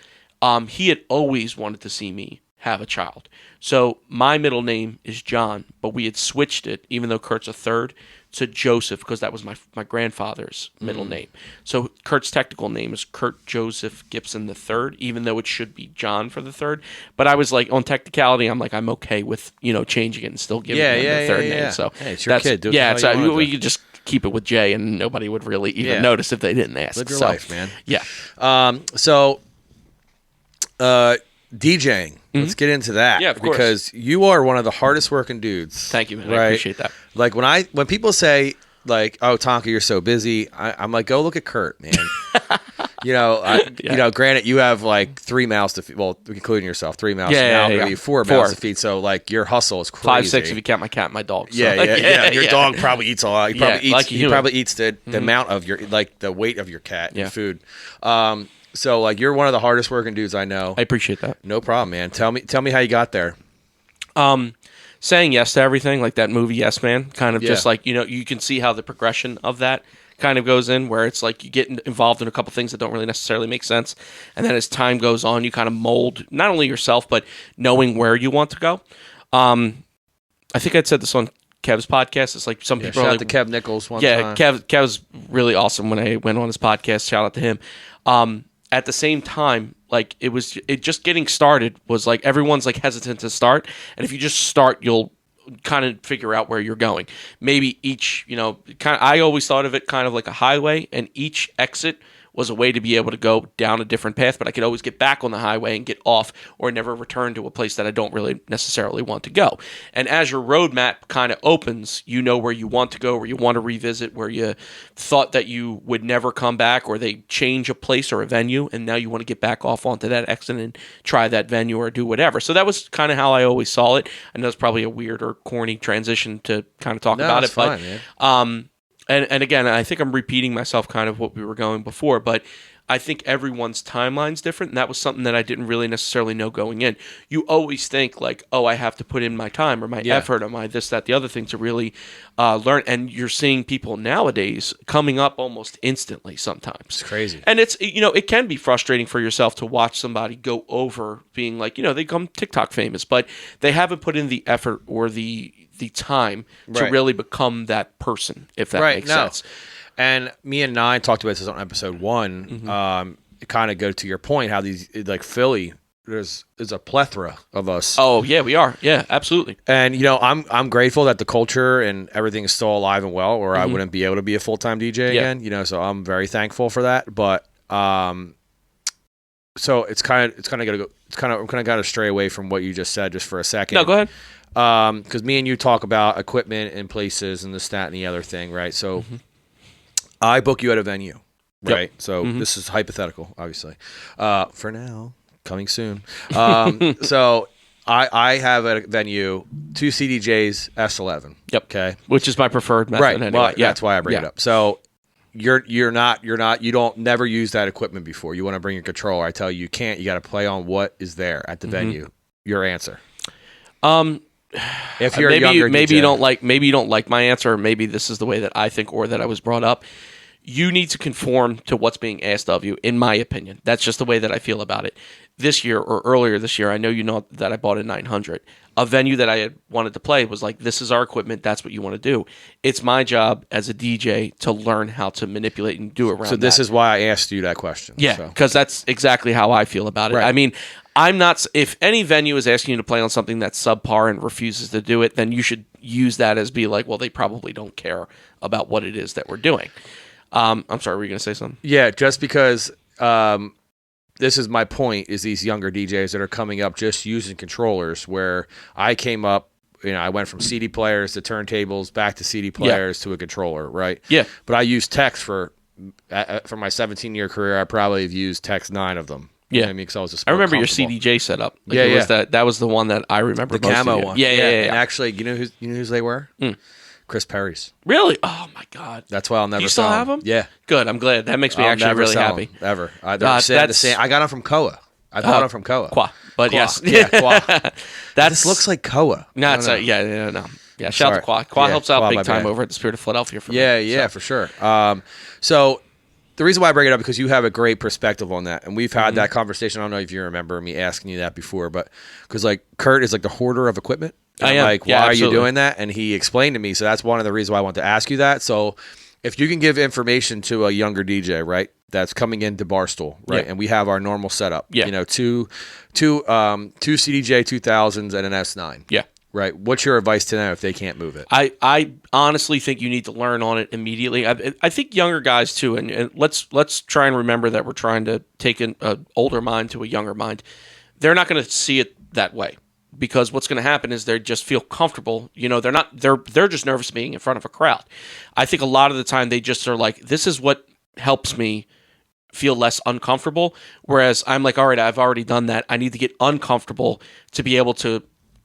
He had always wanted to see me have a child. So my middle name is John, but we had switched it, even though Kurt's a third, to Joseph because that was my grandfather's middle name. So Kurt's technical name is Kurt Joseph Gibson III, even though it should be John for the third. But I was like, on technicality, I'm like, I'm okay with changing it and still giving him the third name. So hey, it's your kid. Do we could just keep it with Jay, and nobody would really even notice if they didn't ask. Live your life, man. Yeah. DJing. Let's get into that. Yeah, of course. Because you are one of the hardest working dudes. Thank you, man. Right? I appreciate that. Like when people say like, "Oh, Tonka, you're so busy," I'm like, "Go look at Kurt, man." Granted, you have like 3 mouths to feed. Well, including yourself, 3 mouths. Now maybe 4 mouths to feed. So like your hustle is crazy. 5, 6 if you count my cat and my dog. So. Your dog probably eats a lot. He probably eats the amount of your the weight of your cat and food. So like you're one of the hardest working dudes I know. I appreciate that. No problem, man. Tell me how you got there. Saying yes to everything, like that movie Yes Man, kind of just like, you can see how the progression of that kind of goes in, where it's like you get involved in a couple things that don't really necessarily make sense. And then as time goes on, you kind of mold not only yourself, but knowing where you want to go. I think I'd said this on Kev's podcast. It's like some people shout are out like, to Kev Nichols one time. time. Kev's really awesome when I went on his podcast. Shout out to him. At the same time, like it just getting started was like everyone's like hesitant to start, and if you just start, you'll kind of figure out where you're going. Maybe each, I always thought of it kind of like a highway, and each exit was a way to be able to go down a different path, but I could always get back on the highway and get off or never return to a place that I don't really necessarily want to go. And as your roadmap kind of opens, you know where you want to go, where you want to revisit, where you thought that you would never come back, or they change a place or a venue, and now you want to get back off onto that exit and try that venue or do whatever. So that was kind of how I always saw it. I know it's probably a weird or corny transition to kind of talk about it, fine, but man. And again, I think I'm repeating myself kind of what we were going before, but I think everyone's timeline's different, and that was something that I didn't really necessarily know going in. You always think like, oh, I have to put in my time or my effort or my this, that, the other thing to really learn. And you're seeing people nowadays coming up almost instantly sometimes. It's crazy. And it's, it can be frustrating for yourself to watch somebody go over being like, they become TikTok famous, but they haven't put in the effort or the time to really become that person, if that makes sense. And me and Nine talked about this on episode 1. It kind of go to your point, how these, like Philly, there's a plethora of us. Oh yeah, we are. Yeah, absolutely. And I'm grateful that the culture and everything is still alive and well, or I wouldn't be able to be a full-time DJ again. So I'm very thankful for that. But so I'm kind of got to stray away from what you just said just for a second. No, go ahead. Because me and you talk about equipment and places and this, that, and the other thing, right? So I book you at a venue, right? So this is hypothetical, obviously. For now, coming soon. So I have a venue, 2 CDJs, S11. Yep. Okay. Which is my preferred method. Right. Anyway. Well, that's why I bring it up. So you don't never use that equipment before. You want to bring your controller. I tell you, you can't. You got to play on what is there at the venue. Your answer. If you're maybe you don't like my answer, or maybe this is the way that I think or that I was brought up. You need to conform to what's being asked of you, in my opinion. That's just the way that I feel about it. This year or earlier this year, I know that I bought a 900. A venue that I had wanted to play was like, this is our equipment, that's what you want to do. It's my job as a DJ to learn how to manipulate and do around So this is why I asked you that question. Yeah, because that's exactly how I feel about it. Right. I mean, I'm not. If any venue is asking you to play on something that's subpar and refuses to do it, then you should use that as be like, well, they probably don't care about what it is that we're doing. I'm sorry, were you going to say something? Yeah, just because this is my point, is these younger DJs that are coming up just using controllers, where I came up, I went from CD players to turntables, back to CD players to a controller, right? Yeah. But I used Techs for my 17-year career. I probably have used Techs 9 of them. Yeah, you know what I mean, because I was just I remember your CDJ setup. Like that was the one that I remember. The camo one. Yeah. And actually, you know whose they were? Chris Perry's. Really? Oh my God. That's why I'll never. You still have them? Yeah. Good. I'm glad. That makes me actually really happy. Ever. They're the same. I got them from Koa. I bought them from Koa. Kwa. But Kwa. yes. Yeah. Kwa. This looks like Koa. No, it's no. Yeah. Shout out to Kwa. Kwa helps out big time over at the Spirit of Philadelphia for me. Yeah, for sure. So the reason why I bring it up, because you have a great perspective on that, and we've had that conversation. I don't know if you remember me asking you that before, but because like Kurt is like the hoarder of equipment, And I'm like, why are you doing that? And he explained to me. So that's one of the reasons why I want to ask you that. So if you can give information to a younger DJ, right, that's coming into Barstool, right, and we have our normal setup, you know, two CDJ 2000s and an S9. Yeah. Right. What's your advice to them if they can't move it? I honestly think you need to learn on it immediately. I think younger guys too, and let's try and remember that we're trying to take an older mind to a younger mind. They're not going to see it that way because what's going to happen is they just feel comfortable. You know, they're just nervous being in front of a crowd. I think a lot of the time they just are like, this is what helps me feel less uncomfortable. Whereas I'm like, all right, I've already done that. I need to get uncomfortable to be able to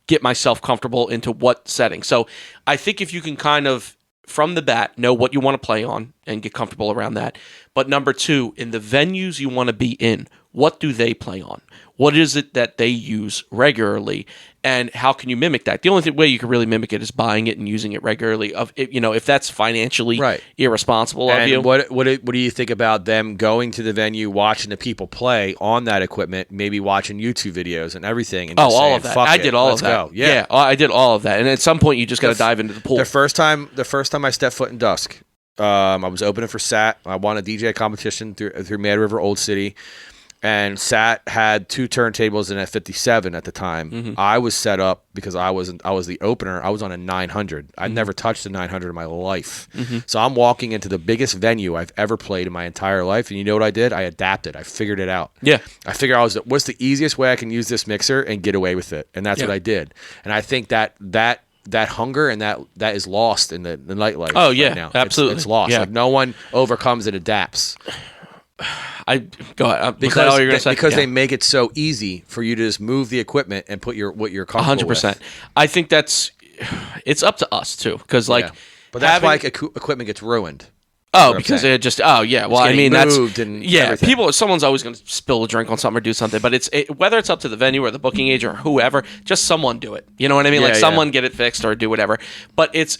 get myself comfortable into what setting. So I think if you can kind of, from the bat, know what you want to play on and get comfortable around that. But number two, in the venues you want to be in, what do they play on? What is it that they use regularly? And how can you mimic that? The only way you can really mimic it is buying it and using it regularly. If that's financially irresponsible of you. What do you think about them going to the venue, watching the people play on that equipment, maybe watching YouTube videos and everything? And just all of that. I did all of that. Go. Yeah, I did all of that. And at some point, you just got to dive into the pool. The first time I stepped foot in Dusk, I was opening for Sat. I won a DJ competition through Mad River Old City. And Sat had 2 turntables in a 57 at the time. Mm-hmm. I was set up because I was the opener. I was on a 900. I'd never touched a 900 in my life. Mm-hmm. So I'm walking into the biggest venue I've ever played in my entire life. And you know what I did? I adapted. I figured it out. Yeah. I figured what's the easiest way I can use this mixer and get away with it. And that's what I did. And I think that hunger and that is lost in the nightlife. Oh yeah, right now. absolutely. It's lost. Yeah. Like no one overcomes and adapts. Go ahead. Because they make it so easy for you to just move the equipment and put what you're comfortable 100%. With. I think it's up to us too, because but that's why equipment gets ruined. Oh, because it just well, I mean that's everything. Someone's always going to spill a drink on something or do something, but whether it's up to the venue or the booking agent or whoever, just someone do it. You know what I mean? Someone get it fixed or do whatever. But it's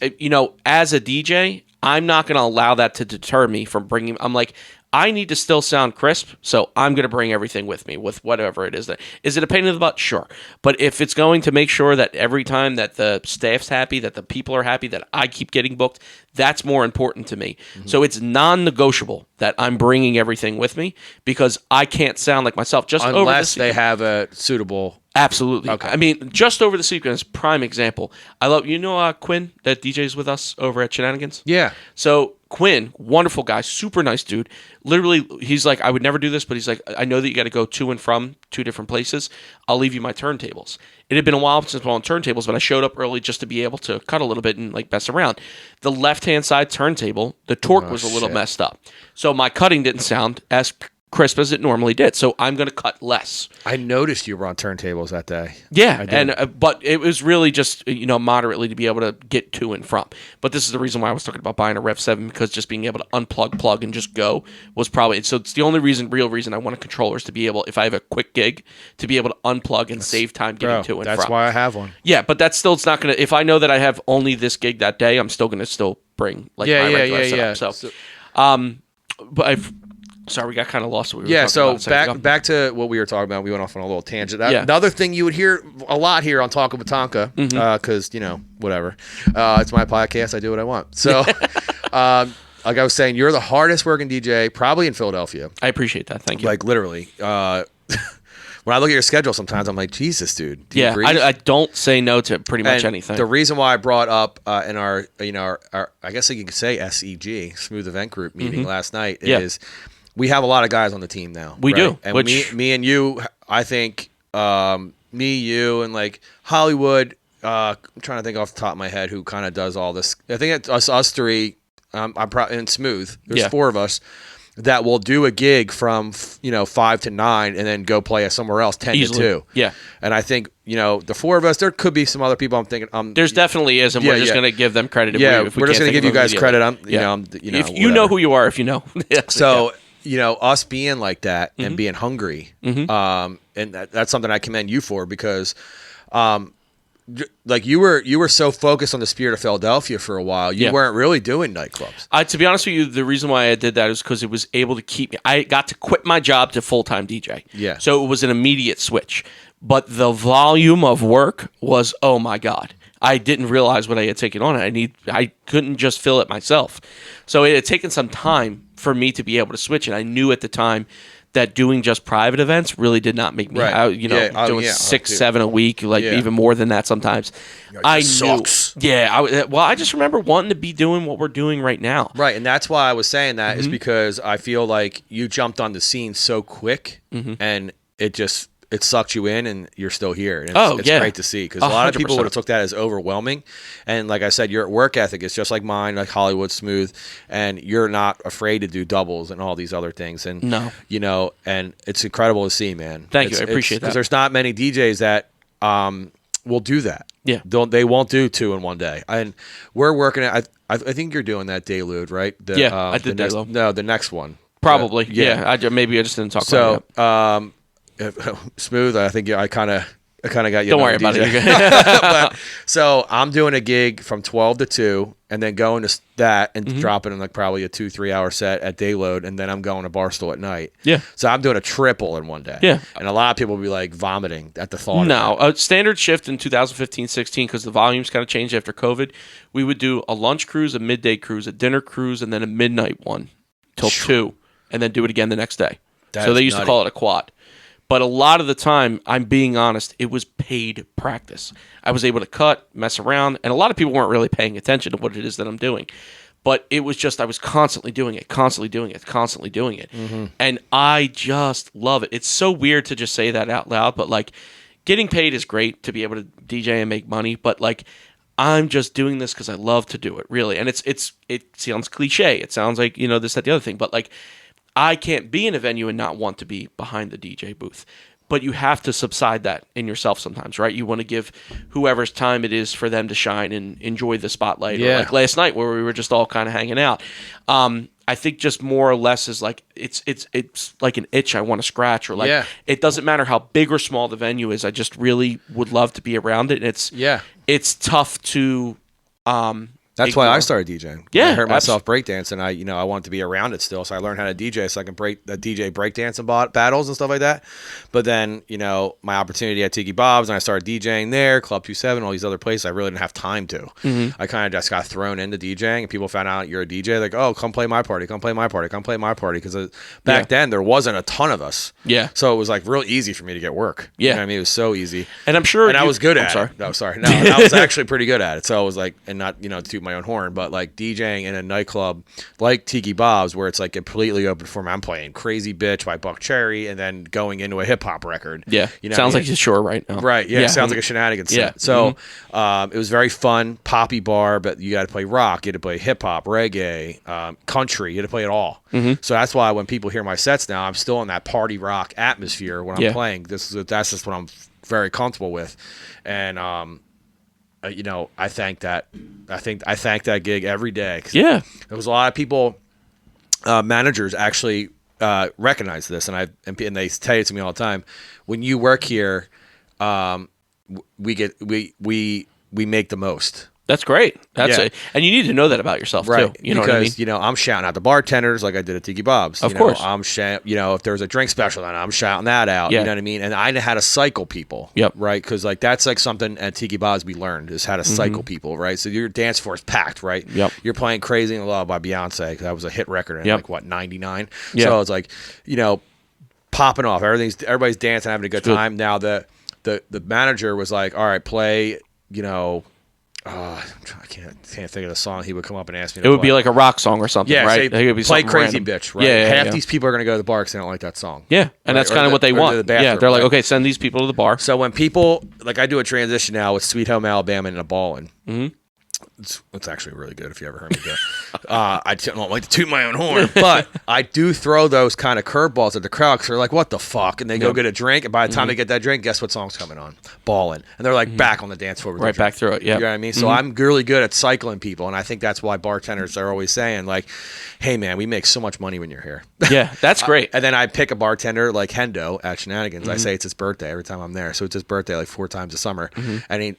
as a DJ, I'm not going to allow that to deter me from bringing. I'm like, I need to still sound crisp, so I'm going to bring everything with me, with whatever it is. Is it a pain in the butt? Sure. But if it's going to make sure that every time that the staff's happy, that the people are happy, that I keep getting booked, that's more important to me. Mm-hmm. So it's non-negotiable that I'm bringing everything with me because I can't sound like myself. Unless they have a suitable... Absolutely. Okay. I mean, just over the sequence, prime example. I love, Quinn that DJs with us over at Shenanigans? Yeah. So Quinn, wonderful guy, super nice dude. Literally, he's like, I would never do this, but he's like, I know that you got to go to and from 2 different places. I'll leave you my turntables. It had been a while since I was on turntables, but I showed up early just to be able to cut a little bit and mess around. The left-hand side turntable, the torque was a little messed up. So my cutting didn't sound as crisp as it normally did, so I'm going to cut less. I noticed you were on turntables that day. Yeah, but it was really just moderately to be able to get to and from. But this is the reason why I was talking about buying a Rev 7, because just being able to unplug, plug, and just go was probably so. It's the only real reason I want a controller is to be able, if I have a quick gig, to be able to unplug and save time getting to and from. That's why I have one. Yeah, but that's still, it's not going to. If I know that I have only this gig that day, I'm still going to bring my regular setup. So, but I've. Sorry, we got kind of lost. What we were so back to what we were talking about. We went off on a little tangent. Another thing you would hear a lot here on Talkin with Tonka, because whatever. It's my podcast. I do what I want. So, like I was saying, you're the hardest working DJ probably in Philadelphia. I appreciate that. Thank you. Like literally. When I look at your schedule, sometimes I'm like, Jesus, dude. I don't say no to pretty much anything. The reason why I brought up in our I guess you could say SEG, Smooth Event Group meeting last night is. We have a lot of guys on the team now. We do. And me and you, I think, you, and like Hollywood, I'm trying to think off the top of my head who kind of does all this. I think it's us 3, I'm probably in Smooth. There's 4 of us that will do a gig from 5 to 9 and then go play somewhere else 10 Easily. to 2. Yeah. And I think the 4 of us. There could be some other people. I'm thinking. There's definitely is, and we're just going to give them credit. If we're just going to give you guys credit. If you know who you are, if you know. So. Us being like that and being hungry, and that's something I commend you for because, like you were so focused on the spirit of Philadelphia for a while, you weren't really doing nightclubs. To be honest with you, the reason why I did that is because it was able to keep me. I got to quit my job to full-time DJ. Yeah. So it was an immediate switch, but the volume of work was, oh my God. I didn't realize what I had taken on. I couldn't just fill it myself. So it had taken some time for me to be able to switch. And I knew at the time that doing just private events really did not make me, doing 6, 7 a week, even more than that sometimes. I knew. Sucks. Yeah. I just remember wanting to be doing what we're doing right now. Right. And that's why I was saying that is because I feel like you jumped on the scene so quick and it sucked you in, and you're still here. And it's great to see, because a lot of people would have took that as overwhelming. And like I said, your work ethic is just like mine, like Hollywood Smooth, and you're not afraid to do doubles and all these other things. And and it's incredible to see, man. Thank you, I appreciate that. Because there's not many DJs that will do that. Yeah, they won't do 2 in one day. And we're working at. I think you're doing that Delude, right? I did Delude. No, the next one. Probably. Maybe I just didn't talk about it. So. Smooth, I think I kind of got you. Don't worry about it. So I'm doing a gig from 12 to 2, and then going to that and dropping in like probably a 2-3 hour set at Dayload, and then I'm going to Barstool at night. Yeah. So I'm doing a triple in one day. Yeah. And a lot of people will be like vomiting at the thought. No, a standard shift in 2015-16, because the volumes kind of changed after COVID. We would do a lunch cruise, a midday cruise, a dinner cruise, and then a midnight one till 2, and then do it again the next day. So they used to call it a quad. But a lot of the time, I'm being honest, it was paid practice. I was able to cut, mess around, and a lot of people weren't really paying attention to what it is that I'm doing. But it was just, I was constantly doing it. And I just love it. It's so weird to just say that out loud, but like, getting paid is great to be able to DJ and make money, but like, I'm just doing this because I love to do it, really. And it sounds cliche. It sounds like, this, that, the other thing, but like, I can't be in a venue and not want to be behind the DJ booth. But you have to subside that in yourself sometimes, right? You want to give whoever's time it is for them to shine and enjoy the spotlight. Yeah. Or like last night where we were just all kind of hanging out. I think just more or less is like it's like an itch I want to scratch, or like it doesn't matter how big or small the venue is. I just really would love to be around it. And it's tough to That's why I started DJing. Yeah, I heard myself breakdance, and I wanted to be around it still, so I learned how to DJ so I can DJ breakdancing battles and stuff like that. But then, my opportunity at Tiki Bob's, and I started DJing there, Club 27, all these other places. I really didn't have time to. I kind of just got thrown into DJing, and people found out you're a DJ, like, oh, come play my party, because back then there wasn't a ton of us. Yeah. So it was like real easy for me to get work. Yeah. You know what I mean? It was so easy. And I'm sure. And I was good at it. No, sorry. No, I was actually pretty good at it. So I was like, and not, to my own horn, but like DJing in a nightclub like Tiki Bob's, where it's like completely open for me. I'm playing Crazy Bitch by Buck Cherry and then going into a hip hop record. Yeah. Sounds like you're sure right now. Right. Yeah. It sounds like a shenanigans set. Yeah. So it was very fun, poppy bar, but you got to play rock, you had to play hip hop, reggae, country, you had to play it all. So that's why when people hear my sets now, I'm still in that party rock atmosphere when I'm playing. That's just what I'm very comfortable with. And I thank that. I thank that gig every day. Yeah, there was a lot of people, managers actually recognize this, and they tell it to me all the time. When you work here, we make the most. That's great. That's it. And you need to know that about yourself too. You know what I mean? I'm shouting out the bartenders like I did at Tiki Bob's. Of course. I'm if there's a drink special, then I'm shouting that out. Yeah. You know what I mean? And I had to cycle people. Yep. Right? Because like that's like something at Tiki Bob's we learned is how to cycle people. Right? So your dance floor is packed. Right? Yep. You're playing "Crazy in Love" by Beyonce. That was a hit record in like '99. Yeah. So it's like popping off. Everybody's dancing, having a good time. Now the manager was like, all right, play. I can't think of the song. He would come up and ask me. It would be like a rock song or something, right? Say, it would be play "Crazy random. Bitch," right? Half these people are going to go to the bar because they don't like that song. Yeah, and that's kind of what they want. They're like, okay, send these people to the bar. So when people I do a transition now with "Sweet Home Alabama" and a ballin'. It's actually really good if you ever heard me do it. I don't like to toot my own horn, but I do throw those kind of curveballs at the crowd because they're like, what the fuck? And they go get a drink, and by the time they get that drink, guess what song's coming on? Ballin'. And they're like back on the dance floor. Right back through it, yeah. You know what I mean? So I'm really good at cycling people, and I think that's why bartenders are always saying, like, hey, man, we make so much money when you're here. Yeah, that's great. And then I pick a bartender like Hendo at Shenanigans. I say it's his birthday every time I'm there. So it's his birthday like 4 times a summer. And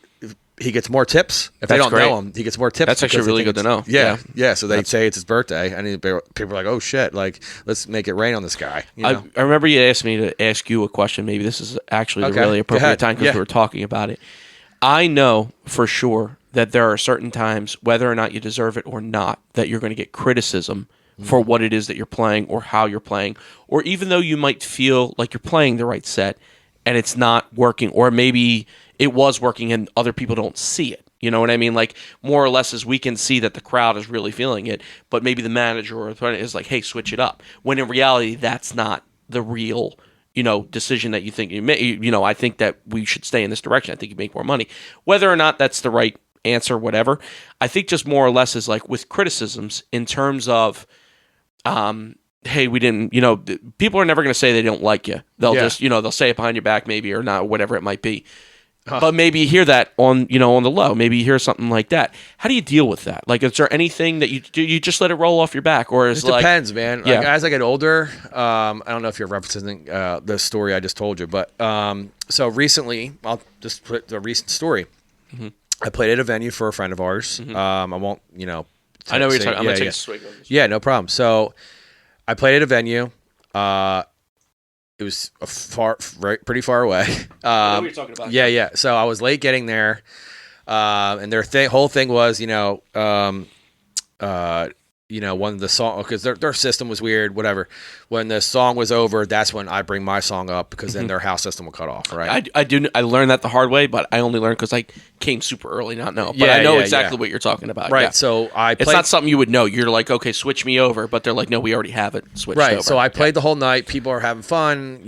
he gets more tips. If they don't know him, he gets more tips. That's actually really good to know. Yeah. So they say it's his birthday, and people are like, oh, shit, like, let's make it rain on this guy. I remember you asked me to ask you a question. Maybe this is actually the really appropriate time because we were talking about it. I know for sure that there are certain times, whether or not you deserve it or not, that you're going to get criticism for what it is that you're playing or how you're playing, or even though you might feel like you're playing the right set and it's not working, or maybe it was working and other people don't see it. You know what I mean? Like, more or less, as we can see that the crowd is really feeling it, but maybe the manager or the is like, hey, switch it up. When in reality, that's not the real, decision that you think you make. I think that we should stay in this direction. I think you make more money. Whether or not that's the right answer, whatever. I think just more or less is like with criticisms in terms of, hey, we didn't, people are never going to say they don't like you. They'll just, they'll say it behind your back maybe or not, whatever it might be. But maybe you hear that on the low. Maybe you hear something like that. How do you deal with that? Like, is there anything that you do? You just let it roll off your back, or is it depends, man. Yeah. Like, as I get older, I don't know if you're referencing the story I just told you, but so recently, I'll just put the recent story. Mm-hmm. I played at a venue for a friend of ours. Mm-hmm. I won't, I know what you're talking. I'm gonna take a swig of this. Yeah, no problem. So I played at a venue. It was pretty far away. I know what you're talking about. Yeah. So I was late getting there, and their whole thing was, when the song, because their system was weird, whatever. When the song was over, that's when I bring my song up, because then their house system will cut off, right? I learned that the hard way, but I only learned because I came super early, not know. But I know exactly what you're talking about. Right. Yeah. So it's not something you would know. You're like, okay, switch me over, but they're like, no, we already have it switched over. Right. So I played the whole night. People are having fun,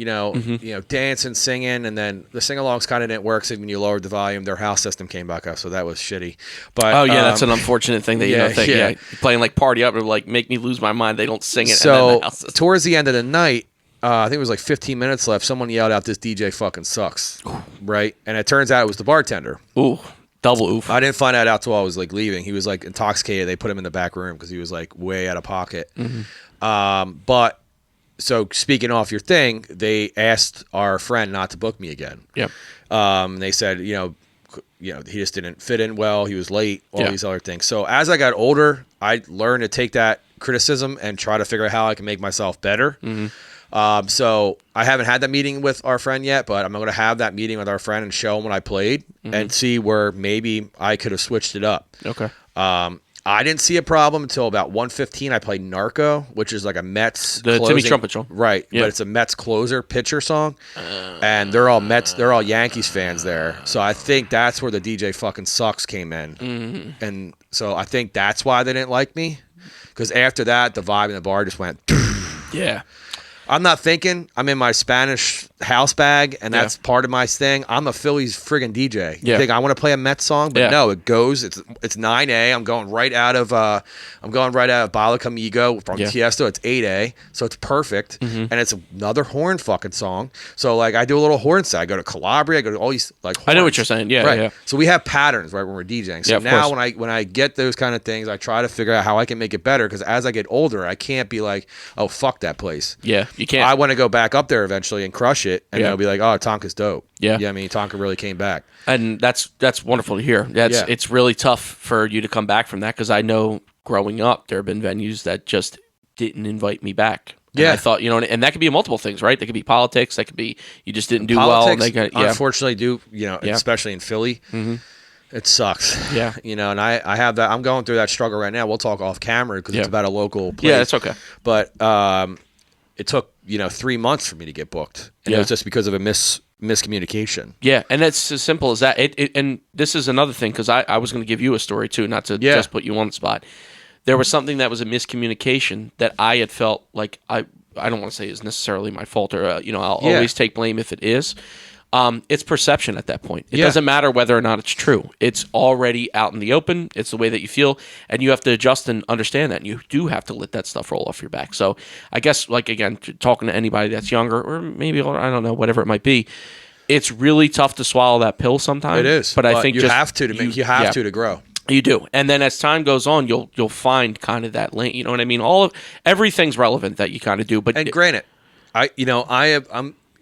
dancing, singing, and then the sing-alongs kind of didn't work. So when you lowered the volume, their house system came back up. So that was shitty. But that's an unfortunate thing that you don't think. Yeah. Playing like Party Up or like Make Me Lose My Mind, they don't sing it. So and then the house system. Towards the end of the night, I think it was like 15 minutes left, someone yelled out, "This DJ fucking sucks." Right? And it turns out it was the bartender. Ooh, double oof. I didn't find that out till I was like leaving. He was like intoxicated. They put him in the back room because he was like way out of pocket. Mm-hmm. But so speaking off your thing, they asked our friend not to book me again. Yep. They said, he just didn't fit in well. He was late, all these other things. So as I got older, I learned to take that criticism and try to figure out how I can make myself better. Mm-hmm. So I haven't had that meeting with our friend yet, but I'm going to have that meeting with our friend and show him what I played and see where maybe I could have switched it up. Okay. I didn't see a problem until about 1:15. I played Narco, which is like a Mets closing, Timmy Trumpet song. Right. Yeah. But it's a Mets closer pitcher song. And they're all Yankees fans there. So I think that's where the DJ fucking sucks came in. Mm-hmm. And so I think that's why they didn't like me. Because after that, the vibe in the bar just went. Yeah. I'm not thinking. I'm in my Spanish house bag, and that's part of my thing. I'm a Phillies friggin' DJ. You think I want to play a Mets song, but no, it goes. It's 9A. I'm going right out of Bala Conmigo from Tiesto. It's 8A, so it's perfect, and it's another horn fucking song. So like I do a little horn set. I go to Calabria. I go to all these like. Horns. I know what you're saying. Yeah, right. Yeah. So we have patterns, right, when we're DJing. So now when I get those kind of things, I try to figure out how I can make it better. Because as I get older, I can't be like, oh fuck that place. Yeah. You can't. I want to go back up there eventually and crush it, and they'll be like, "Oh, Tonka's dope." Yeah, I mean, Tonka really came back, and that's wonderful to hear. It's really tough for you to come back from that, because I know growing up there have been venues that just didn't invite me back. And I thought, and that could be multiple things, right? That could be politics. That could be you just didn't do well. Unfortunately, especially in Philly. Mm-hmm. It sucks. Yeah. And I have that. I'm going through that struggle right now. We'll talk off camera because it's about a local place. Yeah, it's okay. But it took 3 months for me to get booked, and it was just because of a miscommunication. Yeah, and it's as simple as that. And this is another thing, because I was going to give you a story too, not to just put you on the spot. There was something that was a miscommunication that I had felt like I don't want to say is necessarily my fault, or I'll always take blame if it is. It's perception at that point. It doesn't matter whether or not it's true. It's already out in the open. It's the way that you feel, and you have to adjust and understand that. And you do have to let that stuff roll off your back. So I guess, like, again, talking to anybody that's younger, or maybe, I don't know, whatever it might be, it's really tough to swallow that pill sometimes. It is. But I think you have to grow. You do. And then as time goes on, you'll find kind of that lane. You know what I mean? Everything's relevant that you kind of do. But granted,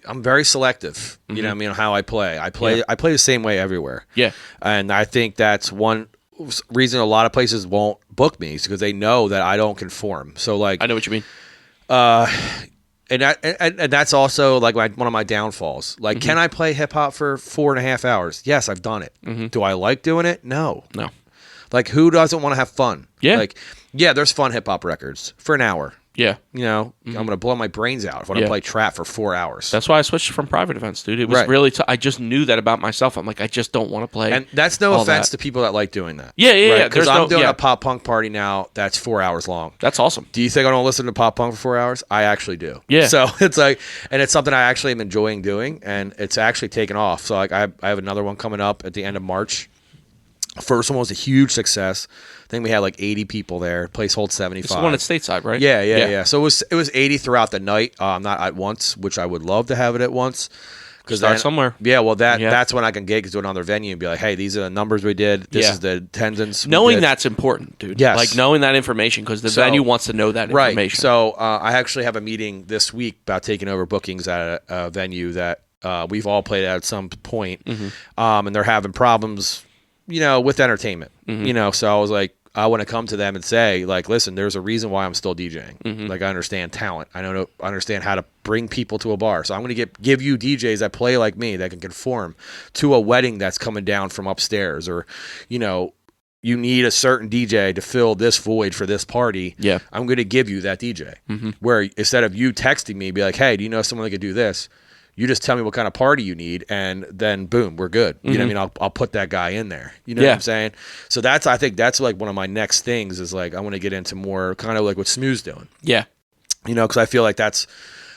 I'm very selective, how I play. I play the same way everywhere. Yeah. And I think that's one reason a lot of places won't book me, is because they know that I don't conform. So like, I know what you mean. and that's also like one of my downfalls. Like, can I play hip hop for 4.5 hours? Yes, I've done it. Do I like doing it? No. Like, who doesn't want to have fun? Yeah. Like, yeah, there's fun hip hop records for an hour. Yeah. You know, I'm going to blow my brains out if I want to play trap for 4 hours. That's why I switched from private events, dude. It was really I just knew that about myself. I'm like, I just don't want to play. And that's no offense to people that like doing that. Yeah. Because I'm doing a pop punk party now that's 4 hours long. That's awesome. Do you think I don't listen to pop punk for 4 hours? I actually do. Yeah. So it's like, and it's something I actually am enjoying doing, and it's actually taken off. So like, I have another one coming up at the end of March. First one was a huge success. I think we had like 80 people there. Place holds 75. It's the one at Stateside, right? Yeah. So it was 80 throughout the night. Not at once, which I would love to have it at once. Start somewhere. Yeah, well, that's when I can get to another venue and be like, hey, these are the numbers we did. This is the attendance. Knowing that's important, dude. Yes. Like knowing that information because the venue wants to know that information. Right. So I actually have a meeting this week about taking over bookings at a venue that we've all played at some point. And they're having problems, you know, with entertainment. You know, so I was like, I want to come to them and say, like, listen, there's a reason why I'm still DJing. Like, I understand talent. I understand how to bring people to a bar. So I'm going to give you DJs that play like me that can conform to a wedding that's coming down from upstairs, or, you know, you need a certain DJ to fill this void for this party. Yeah, I'm going to give you that DJ. Where instead of you texting me, be like, hey, do you know someone that could do this? You just tell me what kind of party you need, and then boom, we're good. You know what I mean? I'll put that guy in there. You know what I'm saying? So I think that's like one of my next things is like I want to get into more kind of like what Smooth's doing. Yeah. You know, because I feel like that's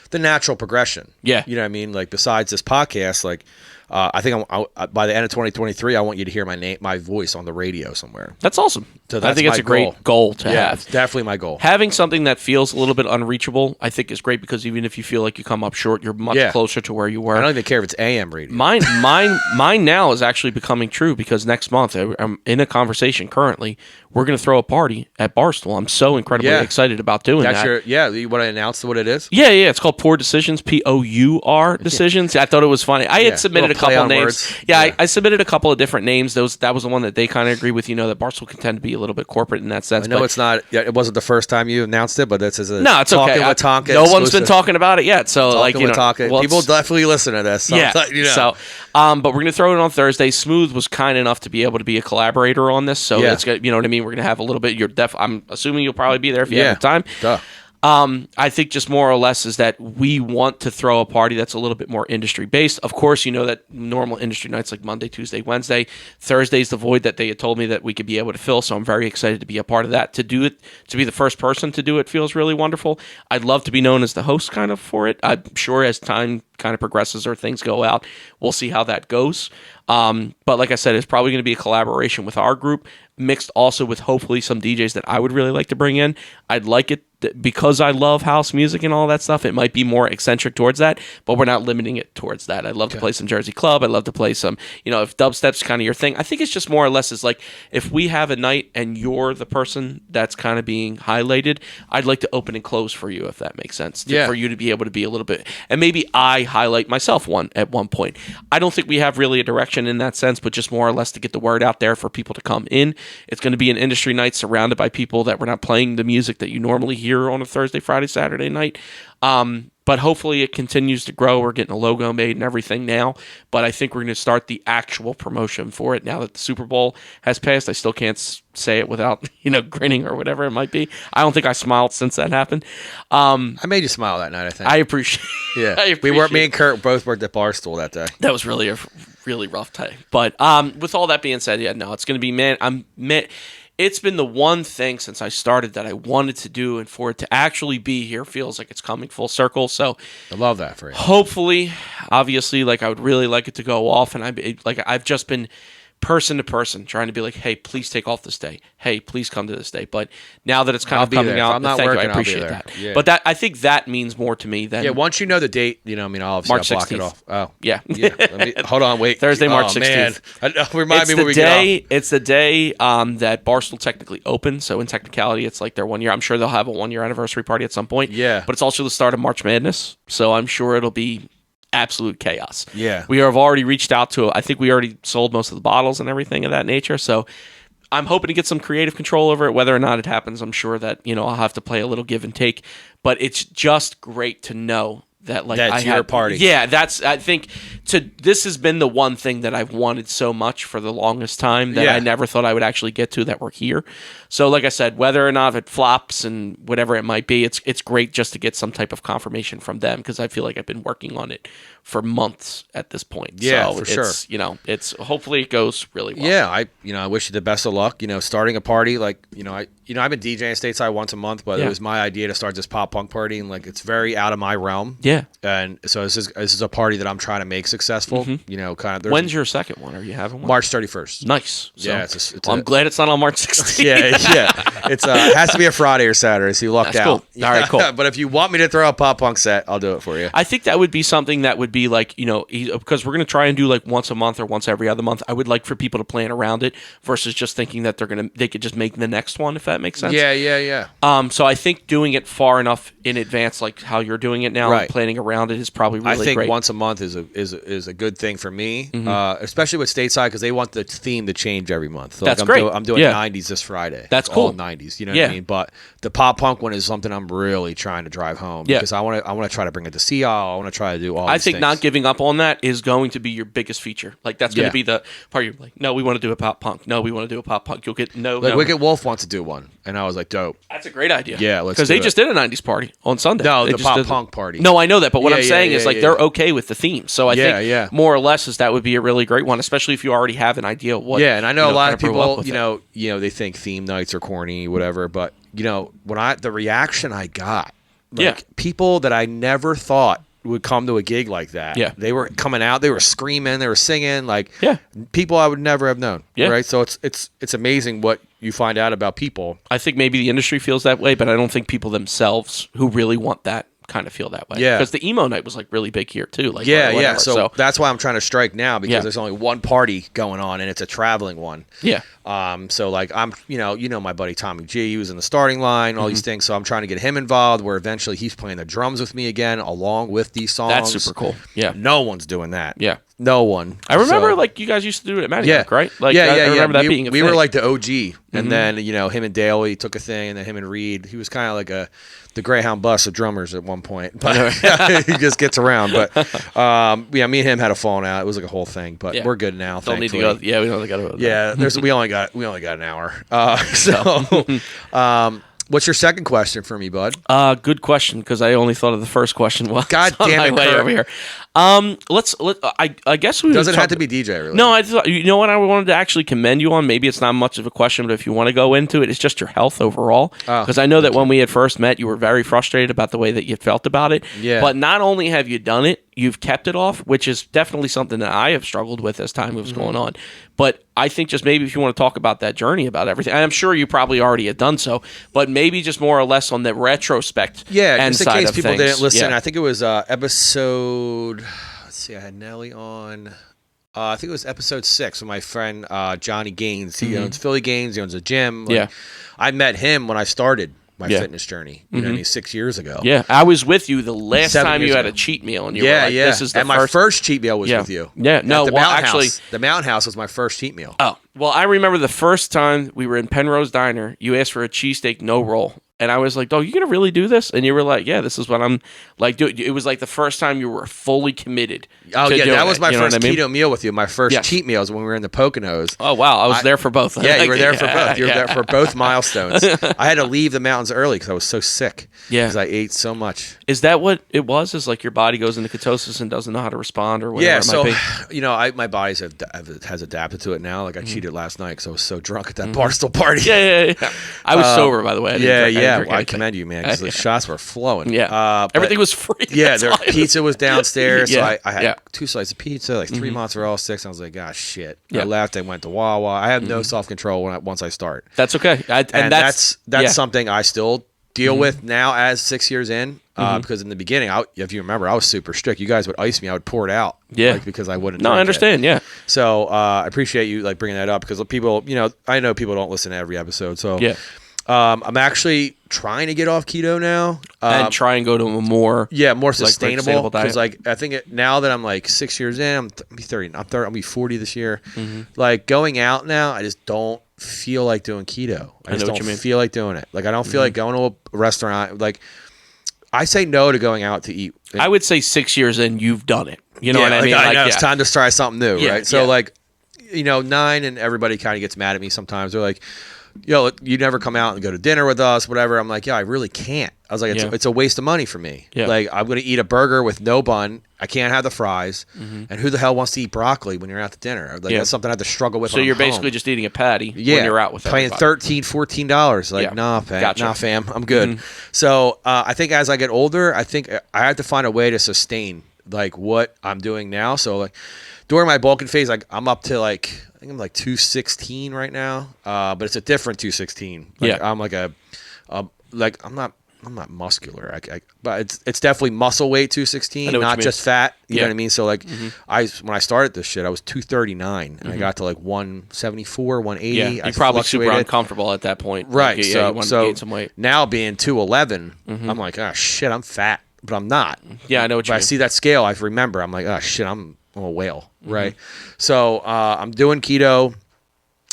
the natural progression. Yeah. You know what I mean? Like besides this podcast, like I think by the end of 2023, I want you to hear my voice on the radio somewhere. That's awesome. So that's I think it's a great goal to have. It's definitely my goal. Having something that feels a little bit unreachable, I think is great because even if you feel like you come up short, you're much closer to where you were. I don't even care if it's AM radio. Mine now is actually becoming true because next month I'm in a conversation currently. We're going to throw a party at Barstool. I'm so incredibly excited about doing that. You want to announce what it is? Yeah. It's called Pour Decisions, Pour Decisions. I thought it was funny. I had submitted a couple of names. I submitted a couple of different names. That was the one that they kind of agree with. You know that Barstool can tend to be a little bit corporate in that sense. I know it's not. It wasn't the first time you announced it, but this is no. It's Talkin okay. With Tonka no one's been talking about it yet. So Talkin like you know, Tonka. People definitely listen to this. So So, but we're gonna throw it on Thursday. Smooth was kind enough to be able to be a collaborator on this. So it's you know what I mean. We're gonna have a little bit. I'm assuming you'll probably be there if you have the time. Duh. I think just more or less is that we want to throw a party that's a little bit more industry based. Of course, you know that normal industry nights like Monday, Tuesday, Wednesday, Thursday's the void that they had told me that we could be able to fill. So I'm very excited to be a part of that. To do it, to be the first person to do it feels really wonderful. I'd love to be known as the host kind of for it. I'm sure as time kind of progresses or things go out, we'll see how that goes. But like I said, it's probably going to be a collaboration with our group mixed also with hopefully some DJs that I would really like to bring in. I'd like it because I love house music and all that stuff. It might be more eccentric towards that, but we're not limiting it towards that. I'd love to play some Jersey Club. I'd love to play some, you know, if dubstep's kind of your thing. I think it's just more or less is like if we have a night and you're the person that's kind of being highlighted, I'd like to open and close for you, if that makes sense. For you to be able to be a little bit, and maybe I highlight myself at one point. I don't think we have really a direction in that sense, but just more or less to get the word out there for people to come in. It's going to be an industry night surrounded by people that we're not playing the music that you normally hear on a Thursday, Friday, Saturday night. But hopefully it continues to grow. We're getting a logo made and everything now. But I think we're going to start the actual promotion for it now that the Super Bowl has passed. I still can't say it without, you know, grinning or whatever it might be. I don't think I smiled since that happened. I made you smile that night, I think. I appreciate it. Me and Kurt both worked at Barstool that day. That was really a really rough day. But with all that being said, it's going to be, it's been the one thing since I started that I wanted to do, and for it to actually be here feels like it's coming full circle. So I love that for you. Hopefully, obviously, like I would really like it to go off, and I've just been person to person trying to be like, hey, please take off this day. Hey, please come to this day. But now that it's kind of coming out, I'm not thank working, you, I appreciate that. Yeah. But I think that means more to me than once you know the date, you know, I mean, I'll block it off. Oh, yeah. Hold on, wait. Thursday, March 16th. Remind me when we get off. It's the day that Barstool technically opened. So in technicality, it's like their 1 year. I'm sure they'll have a 1 year anniversary party at some point. Yeah. But it's also the start of March Madness. So I'm sure it'll be absolute chaos. Yeah. We have already reached out to I think we already sold most of the bottles and everything of that nature. So I'm hoping to get some creative control over it. Whether or not it happens, I'm sure that, I'll have to play a little give and take. But it's just great to know that, like, that's your party. Yeah, I think this has been the one thing that I've wanted so much for the longest time that I never thought I would actually get to, that we're here. So like I said, whether or not it flops and whatever it might be, it's great just to get some type of confirmation from them, because I feel like I've been working on it for months at this point. Yeah, so for sure. It's hopefully it goes really well. Yeah, I wish you the best of luck. Starting a party, like, I've been DJing stateside once a month, but it was my idea to start this pop punk party, and like, it's very out of my realm. Yeah. And so this is a party that I'm trying to make successful. Kind of. When's your second one? Are you having one? March 31st. Nice. So, Yeah, I'm glad it's not on March 16th. Yeah. It has to be a Friday or Saturday, so you lucked That's out. Cool. All right, cool. But if you want me to throw a pop punk set, I'll do it for you. I think that would be something that would be like, because we're going to try and do like once a month or once every other month. I would like for people to plan around it versus just thinking that they could just make the next one, if that makes sense. Yeah. So I think doing it far enough in advance, like how you're doing it now, and planning around it, is probably really great. I think once a month is a good thing for me, especially with stateside, because they want the theme to change every month. So That's like great. I'm doing 90s this Friday. That's cool. All 90s, you know what I mean? But the pop punk one is something I'm really trying to drive home, because I want to try to bring it to see y'all. I want to try to do all. I think not giving up on that is going to be your biggest feature. Like, that's going to be the part you're like, no, we want to do a pop punk. No, we want to do a pop punk. You'll get Wicked Wolf wants to do one, and I was like, dope. That's a great idea. Yeah, because they just did a 90s party on Sunday. No, the pop punk party. No, I know that, but what I'm saying is like they're okay with the theme. So I think more or less that would be a really great one, especially if you already have an idea of what. Yeah, and I know a lot of people, they think theme nights are corny, whatever. But when the reaction I got, people that I never thought would come to a gig like that. Yeah. They were coming out, they were screaming, they were singing, like people I would never have known. Yeah. Right. So it's amazing what you find out about people. I think maybe the industry feels that way, but I don't think people themselves who really want that kind of feel that way. Yeah. Because the emo night was like really big here too. Like whatever. So that's why I'm trying to strike now, because there's only one party going on, and it's a traveling one. Yeah. So like I'm, my buddy Tommy G, he was in the starting line, all these things. So I'm trying to get him involved, where eventually he's playing the drums with me again, along with these songs. That's super cool. Yeah. No one's doing that. Yeah. No one. I remember like you guys used to do it at Maniac, right? Like, I remember that being a thing. We were like the OG. And then, him and Dale, he took a thing, and then him and Reed, he was kind of like the Greyhound bus of drummers at one point. But he just gets around. But me and him had a falling out. It was like a whole thing. But we're good now. Don't need to go. Yeah, we don't got to go. Yeah, we only got an hour. What's your second question for me, bud? Good question, because I only thought of the first question. Well, God damn it, way Kurt. over here. I guess we doesn't have to be DJ, really. No, I thought, what I wanted to actually commend you on. Maybe it's not much of a question, but if you want to go into it, it's just your health overall. Because I know that when we had first met, you were very frustrated about the way that you felt about it. Yeah. But not only have you done it, you've kept it off, which is definitely something that I have struggled with as time was going on. But I think just maybe if you want to talk about that journey, about everything, I'm sure you probably already had done so, but maybe just more or less on the retrospect. Yeah, just in case people things. didn't listen, I think it was episode. Let's see, I had Nelly on. I think it was episode 6 with my friend Johnny Gaines. He owns Philly Gaines. He owns a gym. I met him when I started my fitness journey. You know what I mean, 6 years ago. Yeah, I was with you the last 7 time years you had ago. a cheat meal, and you were like, "This is the and first." my first cheat meal was with you. Yeah, no, the well, Mountain actually, House. The Mountain House was my first cheat meal. Oh, well, I remember the first time we were in Penrose Diner. You asked for a cheesesteak, no roll. And I was like, "Oh, you gonna really do this?" And you were like, "Yeah, this is what I'm like." Dude, it was like the first time you were fully committed. Oh to yeah, doing that was my you know first what I mean? keto meal with you. My first cheat meals when we were in the Poconos. Oh wow, I was there for both. Yeah, you were there for both. You were there for both milestones. I had to leave the mountains early because I was so sick. Yeah, because I ate so much. Is that what it was? Is like your body goes into ketosis and doesn't know how to respond, or whatever it might be? My body has adapted to it now. Like I cheated last night because I was so drunk at that Barstool party. Yeah. I was sober, by the way. I commend you, man, because the shots were flowing. Yeah, everything was free. Yeah, their pizza was downstairs. Yeah, so I had 2 slices of pizza, like 3 mozzarella sticks. I was like, gosh, shit. Yeah. I left. I went to Wawa. I have no self control once I start. That's okay. And that's something I still deal with now as 6 years in. Because in the beginning, if you remember, I was super strict. You guys would ice me. I would pour it out. Yeah. Because I wouldn't. No, I understand. Yeah. So I appreciate you bringing that up, because people, I know people don't listen to every episode. So yeah. I'm actually trying to get off keto now and try and go to a more sustainable diet. Because I think now that I'm like 6 years in, I'm 30. I'll be 40 this year. Like going out now, I just don't feel like doing keto. I just know what don't you mean. feel like doing it. Like I don't feel like going to a restaurant. Like I say no to going out to eat. I would say 6 years in, you've done it. You know what I like, mean? I Like, know it's time to try something new, Yeah, right? So yeah. like, 9, and everybody kind of gets mad at me sometimes. They're like, you never come out and go to dinner with us, whatever. I'm like, yeah, I really can't. I was like, it's a waste of money for me. Yeah. Like, I'm going to eat a burger with no bun. I can't have the fries. And who the hell wants to eat broccoli when you're out to dinner? Like, that's something I have to struggle with. So you're basically just eating a patty when you're out with paying everybody. $13-14. Like, nah, fam, Gotcha. nah, fam, I'm good. So I think as I get older, I think I have to find a way to sustain like what I'm doing now. So like during my bulking phase, like I'm up to like I think I'm like 216 right now, but it's a different 216. Like, I'm like like I'm not muscular, but it's definitely muscle weight 216, not just fat. You know what I mean? So like when I started this shit, I was 239, and I got to like 174, 180. Yeah, you're probably super uncomfortable at that point. Right. Like, so you want to gain some weight. Now being 211, I'm like, oh shit, I'm fat, but I'm not. Yeah, I know what you mean. I see that scale, I remember. I'm like, oh shit, I'm a whale, right? So I'm doing keto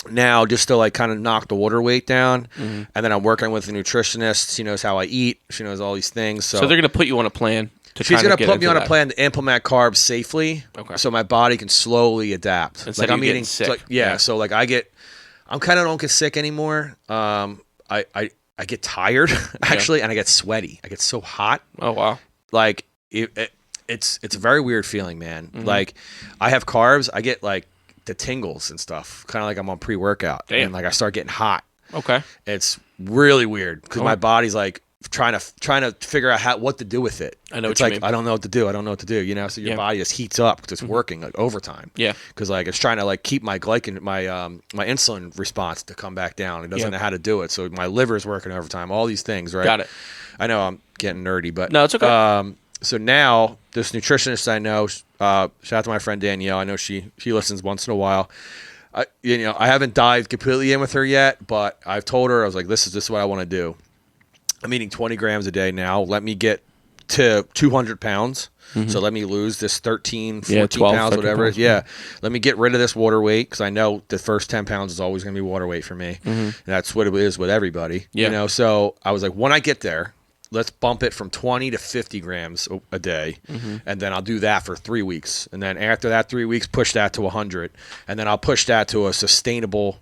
now just to like kind of knock the water weight down, and then I'm working with a nutritionist. She knows how I eat. She knows all these things. So they're going to put you on a plan. She's going to put me on a plan to implement carbs safely, so my body can slowly adapt. Instead like of I'm getting eating sick. Like, so like I'm kind of don't get sick anymore. I get tired actually, and I get sweaty. I get so hot. Oh wow! Like it's a very weird feeling, man. Like I have carbs, I get like the tingles and stuff, kind of like I'm on pre-workout, and like I start getting hot. Okay, it's really weird because my body's like trying to figure out what to do with it. I know it's what like you mean. I don't know what to do. I don't know what to do. You know, so your body just heats up because it's working like overtime. Yeah, because like it's trying to like keep my my insulin response to come back down. It doesn't know how to do it, so my liver's working overtime. All these things, right? Got it. I know I'm getting nerdy, but no, it's okay. So now this nutritionist I know, shout out to my friend Danielle. I know she listens once in a while. I haven't dived completely in with her yet, but I've told her, I was like, this is what I want to do. I'm eating 20 grams a day now. Let me get to 200 pounds. So let me lose this 13, 14 pounds, whatever. Yeah. Let me get rid of this water weight because I know the first 10 pounds is always going to be water weight for me. And that's what it is with everybody. Yeah. So I was like, when I get there, let's bump it from 20 to 50 grams a day, and then I'll do that for 3 weeks. And then after that 3 weeks, push that to 100, and then I'll push that to a sustainable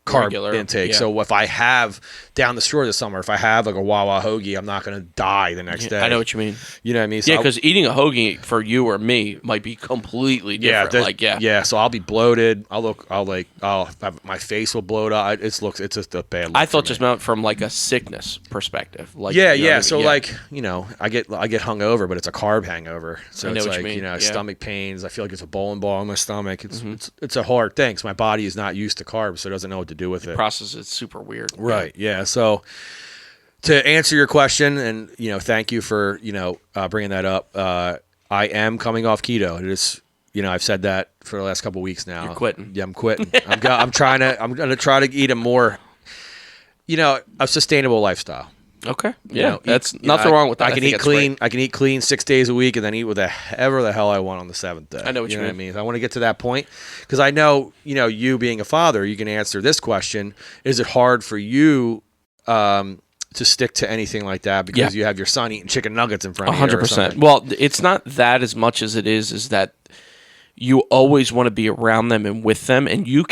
carb intake. So if I have down the shore this summer, if I have like a Wawa hoagie, I'm not going to die the next day. I know what you mean. You know what I mean? So yeah, because eating a hoagie for you or me might be completely different. Yeah. So I'll be bloated. My face will bloat out. It's just a bad look. I thought just meant from like a sickness perspective. Like, So like, I get hungover, but it's a carb hangover. So it's like, stomach pains. I feel like it's a bowling ball in my stomach. It's a hard thing because my body is not used to carbs, so it doesn't know what to do with it. Process is super weird. Right. Yeah. So to answer your question, and thank you for bringing that up. I am coming off keto. It is, I've said that for the last couple of weeks now. You're quitting. Yeah, I'm quitting. I'm going to try to eat a more, a sustainable lifestyle. Okay. Yeah. That's nothing wrong with that. I can eat clean. I can eat clean 6 days a week and then eat whatever the hell I want on the 7th day. I know what you mean. What I mean? I want to get to that point because I know, you being a father, you can answer this question. Is it hard for you to stick to anything like that because you have your son eating chicken nuggets in front of you? 100%. Well, it's not that as much as it is that you always want to be around them and with them, and you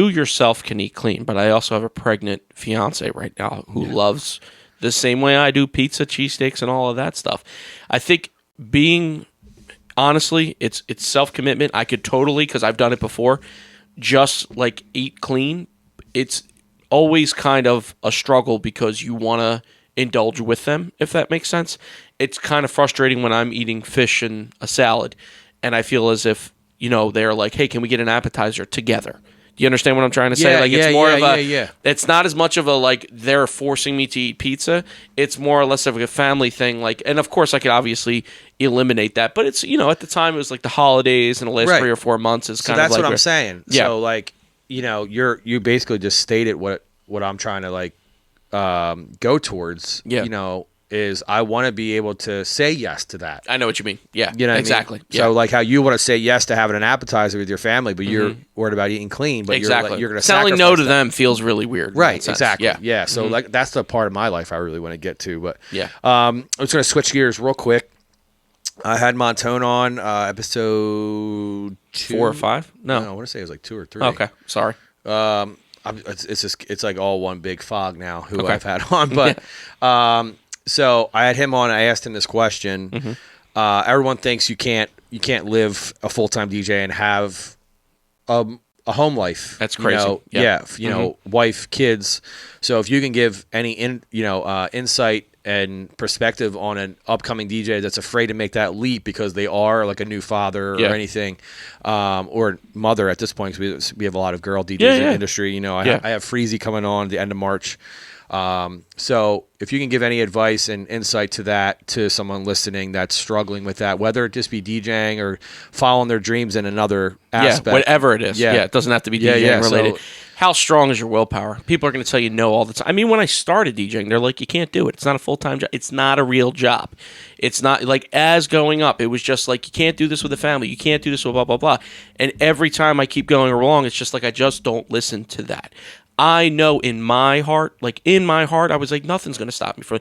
yourself can eat clean. But I also have a pregnant fiance right now who loves the same way I do pizza, cheesesteaks, and all of that stuff. I think honestly, it's self-commitment. I could totally, because I've done it before, just like eat clean. It's always kind of a struggle because you want to indulge with them, if that makes sense. It's kind of frustrating when I'm eating fish and a salad, and I feel as if, they're like, hey, can we get an appetizer together? Do you understand what I'm trying to say? It's more of a. It's not as much of a like they're forcing me to eat pizza. It's more or less of a family thing. And of course I could obviously eliminate that, but it's at the time it was like the holidays and the last 3 or 4 months is kind of like. So that's what I'm saying. Yeah. So like you basically just stated what I'm trying to like go towards. Yeah. is I want to be able to say yes to that. I know what you mean. Yeah, You know what exactly. I mean? Yeah. So like how you want to say yes to having an appetizer with your family, but you're worried about eating clean, but exactly. you're going to telling no to that. them feels really weird. Right, exactly. Yeah. Yeah. So like that's the part of my life I really want to get to. But Yeah. I'm just going to switch gears real quick. I had Montone on episode 2. 4 or 5? No. I want to say it was like 2 or 3. Okay, sorry. It's like all one big fog now who Okay. I've had on. But so I had him on. I asked him this question. Everyone thinks you can't live a full-time DJ and have a home life. That's crazy. You know, wife, kids. So if you can give any insight and perspective on an upcoming DJ that's afraid to make that leap because they are like a new father or anything, or mother at this point, because we have a lot of girl DJs in the industry. You know, I have Freezy coming on at the end of March. So if you can give any advice and insight to that to someone listening that's struggling with that, whether it just be DJing or following their dreams in another aspect. Yeah, whatever it is. Yeah, it doesn't have to be DJing related. So, how strong is your willpower? People are going to tell you no all the time. I mean, when I started DJing, they're like, you can't do it. It's not a full-time job. It's not a real job. It's not like as going up, it was just like, you can't do this with a family. You can't do this with blah, blah, blah. And every time I keep going along, it's just like, I just don't listen to that. I know in my heart, I was like, nothing's going to stop me from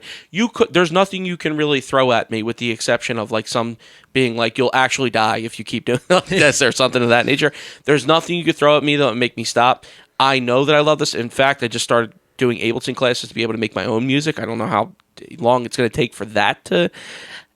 there's nothing you can really throw at me with the exception of like some being like, you'll actually die if you keep doing this or something of that nature. There's nothing you could throw at me that would make me stop. I know that I love this. In fact, I just started doing Ableton classes to be able to make my own music. I don't know how long it's going to take for that to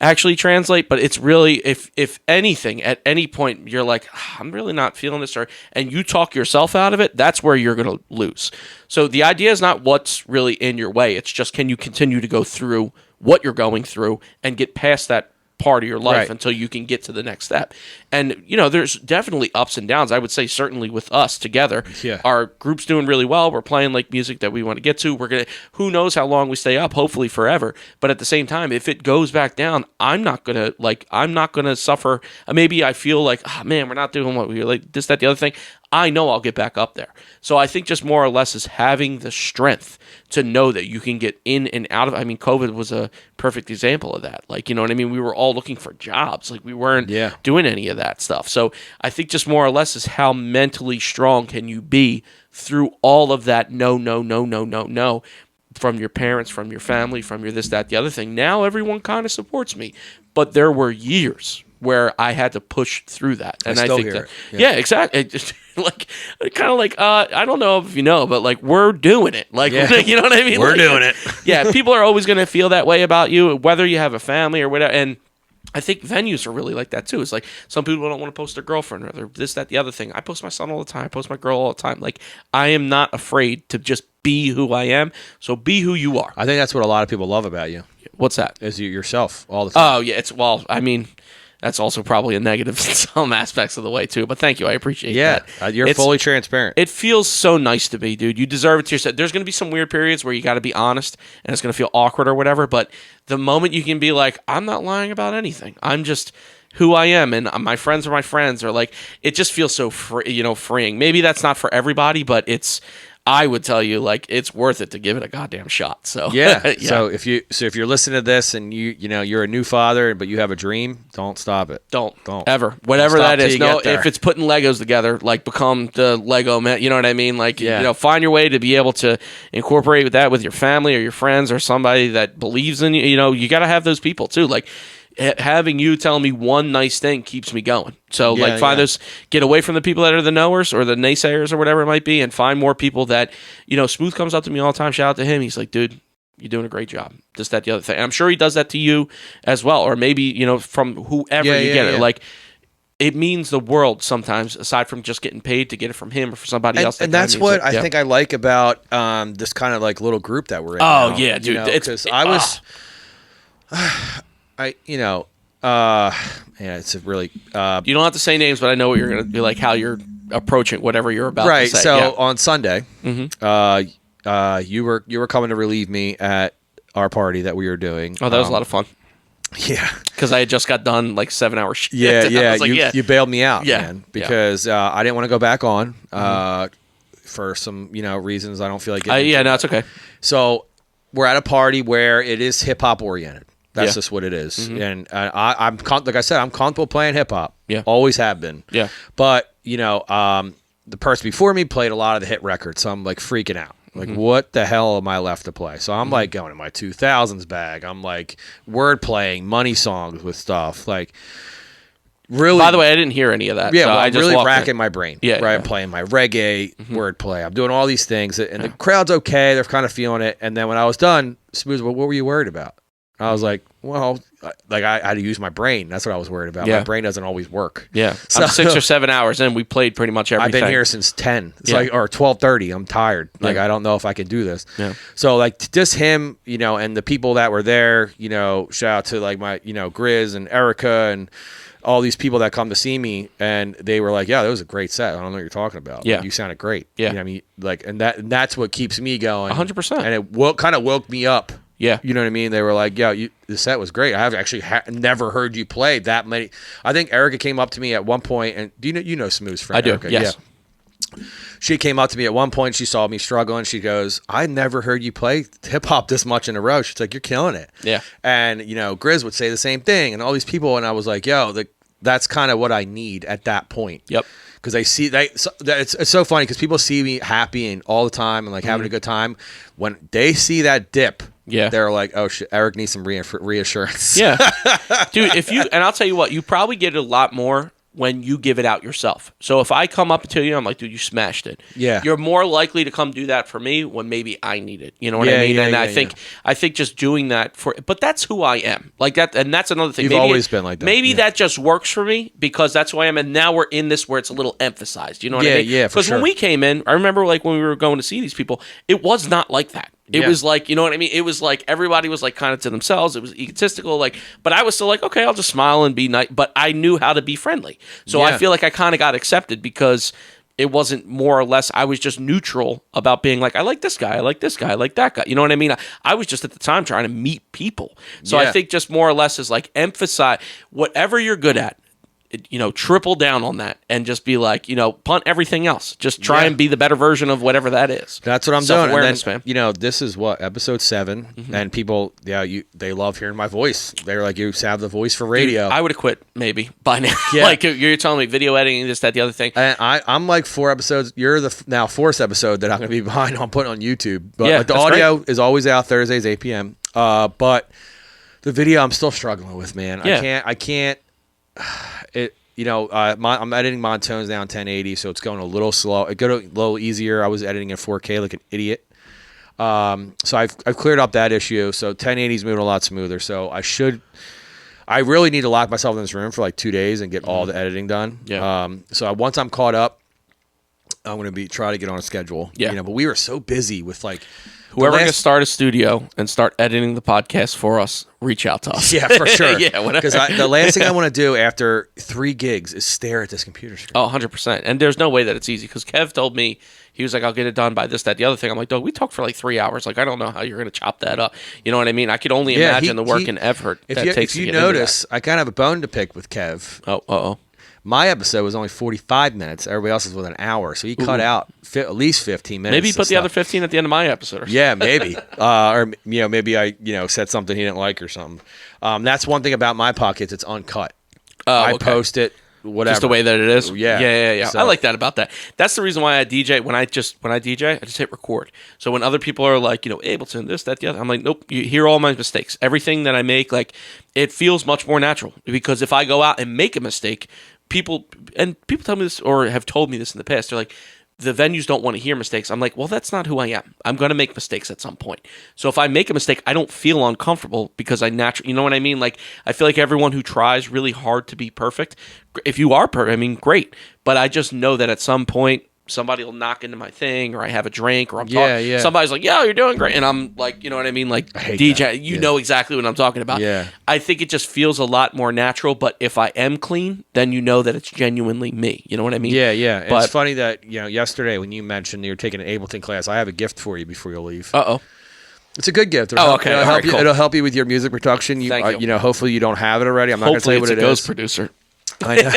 actually translate, but it's really, if anything, at any point you're like, I'm really not feeling this, and you talk yourself out of it, that's where you're going to lose. So the idea is not what's really in your way. It's just, can you continue to go through what you're going through and get past that part of your life until you can get to the next step. And, you know, there's definitely ups and downs. I would say certainly with us together, our group's doing really well. We're playing like music that we want to get to. We're going to, who knows how long we stay up, hopefully forever. But at the same time, if it goes back down, I'm not going to suffer. Maybe I feel like, man, we're not doing what we were like, this, that, the other thing. I know I'll get back up there. So I think just more or less is having the strength to know that you can get in and out of. I mean, COVID was a perfect example of that. Like, you know what I mean? We were all looking for jobs. Like, we weren't doing any of that stuff. So I think just more or less is how mentally strong can you be through all of that no, from your parents, from your family, from your this, that, the other thing. Now everyone kind of supports me. But there were years where I had to push through that. And I think that, exactly. Like, kind of like, I don't know if you know, but like, we're doing it. Like, you know what I mean? We're doing it. Yeah, people are always going to feel that way about you, whether you have a family or whatever. And I think venues are really like that too. It's like some people don't want to post their girlfriend or their this, that, the other thing. I post my son all the time. I post my girl all the time. Like, I am not afraid to just be who I am. So be who you are. I think that's what a lot of people love about you. What's that? Is you yourself all the time. Oh, yeah. I mean, that's also probably a negative in some aspects of the way too. But thank you. I appreciate that. You're fully transparent. It feels so nice to be, dude. You deserve it to yourself. There's going to be some weird periods where you got to be honest and it's going to feel awkward or whatever. But the moment you can be like, I'm not lying about anything. I'm just who I am, and my friends are my friends, or like, it just feels so freeing. Maybe that's not for everybody, but I would tell you, like, it's worth it to give it a goddamn shot. So So if you're listening to this and you're a new father but you have a dream, don't stop it. Don't ever. Whatever that is. No, if it's putting Legos together, like, become the Lego man. You know what I mean? Like, find your way to be able to incorporate that with your family or your friends or somebody that believes in you. You know, you got to have those people too. Like, having you tell me one nice thing keeps me going. So find those, get away from the people that are the knowers or the naysayers or whatever it might be, and find more people that, Smooth comes up to me all the time. Shout out to him. He's like, dude, you're doing a great job. Just that, the other thing. And I'm sure he does that to you as well. Or maybe, from whoever you get it. Like, it means the world sometimes, aside from just getting paid to get it from him or for somebody else. And that's what I think I like about this kind of like little group that we're in. Oh, now, yeah, dude. Because I was... it's a really... you don't have to say names, but I know what you're going to be like, how you're approaching whatever you're about to say. Right, so on Sunday, you were coming to relieve me at our party that we were doing. Oh, that was a lot of fun. Yeah. Because I had just got done, like, 7 hours shift. You bailed me out, man, because I didn't want to go back on for some, reasons I don't feel like getting into. No, it's okay. So... we're at a party where it is hip hop oriented. That's Yeah. just what it is. And I'm like I said, I'm comfortable playing hip hop. Yeah. Always have been. Yeah. But the person before me played a lot of the hit records, so I'm like freaking out. Like, what the hell am I left to play? So I'm like going in my 2000s bag. I'm like word playing, money songs with stuff. Like, really. By the way, I didn't hear any of that. Yeah, so well, I I'm just really walked racking in. my brain. Yeah, right. yeah. I'm playing my reggae wordplay. I'm doing all these things, and the crowd's okay. They're kind of feeling it. And then when I was done, Smooth, what were you worried about? I was like, well, like I had to use my brain. That's what I was worried about. Yeah. My brain doesn't always work. Yeah, So- I'm 6 or 7 hours in. We played pretty much everything. I've been here since 10. It's Yeah. like, or 12:30. I'm tired. Like, Yeah. I don't know if I can do this. Yeah. So like just him, and the people that were there, shout out to like my, Grizz and Erica and all these people that come to see me, and they were like, yeah, that was a great set. I don't know what you're talking about. Yeah. Like, you sounded great. Yeah. You know what I mean? Like, and that's what keeps me going. 100%. And it kind of woke me up. Yeah. You know what I mean? They were like, yeah, the set was great. I've actually never heard you play that many. I think Erica came up to me at one point, and do you know Smooth's friend? I do, Erica? yes. Yeah. She came up to me at one point. She saw me struggling. She goes, I never heard you play hip hop this much in a row. She's like, you're killing it. Yeah. And, Grizz would say the same thing, and all these people. And I was like, yo, that's kind of what I need at that point. Yep. Because they see it's so funny because people see me happy and all the time and like having a good time. When they see that dip, Yeah. they're like, oh shit, Eric needs some reassurance. Yeah. Dude, and I'll tell you what, you probably get it a lot more when you give it out yourself. So if I come up to you, I'm like, dude, you smashed it. Yeah. You're more likely to come do that for me when maybe I need it. You know what I Yeah, mean? yeah, And yeah, I think just doing that but that's who I am. Like that, and that's another thing. You've Maybe always been like that. Maybe Yeah. that just works for me because that's who I am. And now we're in this where it's a little emphasized. You know what I Yeah, mean? yeah, for Because when sure. we came in, I remember like when we were going to see these people, it was not like that. It Yeah. was like, you know what I mean? It was like everybody was like kind of to themselves. It was egotistical, but I was still like, okay, I'll just smile and be nice. But I knew how to be friendly. So I Yeah. feel like I kind of got accepted because it wasn't more or less, I was just neutral about being like, I like this guy, I like this guy, I like that guy. You know what I mean? I was just at the time trying to meet people. So I Yeah. think just more or less is like emphasize whatever you're good at. Triple down on that and just be like, punt everything else. Just try Yeah. and be the better version of whatever that is. That's what I'm doing. And Self-awareness, then, man. this is what, episode 7, and people, they love hearing my voice. They're like, you have the voice for radio. I would have quit maybe by now. Yeah. Like you're telling me video editing, this, that, the other thing. And I'm like 4 episodes. You're the now 4th episode that I'm going to be behind on putting on YouTube. But Yeah, like, the that's audio is always out Thursdays 8 p.m. But the video I'm still struggling with, man. Yeah. I can't. I'm editing Montones now in 1080, so it's going a little slow. It got a little easier. I was editing in 4K like an idiot. So I've cleared up that issue. So 1080 is moving a lot smoother. So I really need to lock myself in this room for like 2 days and get all the editing done. Yeah. So once I'm caught up, I'm going to try to get on a schedule. Yeah. But we were so busy with like Whoever can start a studio and start editing the podcast for us, reach out to us. Yeah, for sure. Yeah, whatever. Because the last thing I want to do after 3 gigs is stare at this computer screen. Oh, 100%. And there's no way that it's easy because Kev told me, he was like, I'll get it done by this, that, the other thing. I'm like, dog, we talked for like 3 hours. Like, I don't know how you're going to chop that up. You know what I mean? I could only imagine the work and effort that takes to If you get notice, I kind of have a bone to pick with Kev. into that. Oh. My episode was only 45 minutes. Everybody else's was an hour. So he cut out at least 15 minutes. Maybe he put of the other stuff. 15 at the end of my episode or something. Yeah, maybe. Or maybe I said something he didn't like or something. That's one thing about my pockets. It's uncut. I okay. post it, whatever. Just the way that it is. Yeah. Yeah. So- I like that about that. That's the reason why I DJ. When I DJ, I just hit record. So when other people are like, Ableton, this, that, the other, I'm like, nope. You hear all my mistakes. Everything that I make, like, it feels much more natural. Because if I go out and make a mistake, people tell me this or have told me this in the past. They're like, the venues don't want to hear mistakes. I'm like, well, that's not who I am. I'm going to make mistakes at some point. So if I make a mistake, I don't feel uncomfortable because I naturally, you know what I mean? Like, I feel like everyone who tries really hard to be perfect, if you are perfect, great. But I just know that at some point, somebody will knock into my thing or I have a drink or I'm talking. Yeah. Somebody's like, yeah, you're doing great. And I'm like, you know what I mean? Like, I hate DJ, that. you know exactly what I'm talking about. Yeah. I think it just feels a lot more natural. But if I am clean, then you know that it's genuinely me. You know what I mean? Yeah. And But- it's funny that, yesterday when you mentioned you were taking an Ableton class, I have a gift for you before you leave. Uh-oh. It's a good gift. Okay. It'll All help right, you. cool. It'll help you with your music production. Thank you. Hopefully you don't have it already. I'm not going to tell Hopefully you it's what a it ghost is. producer. I know.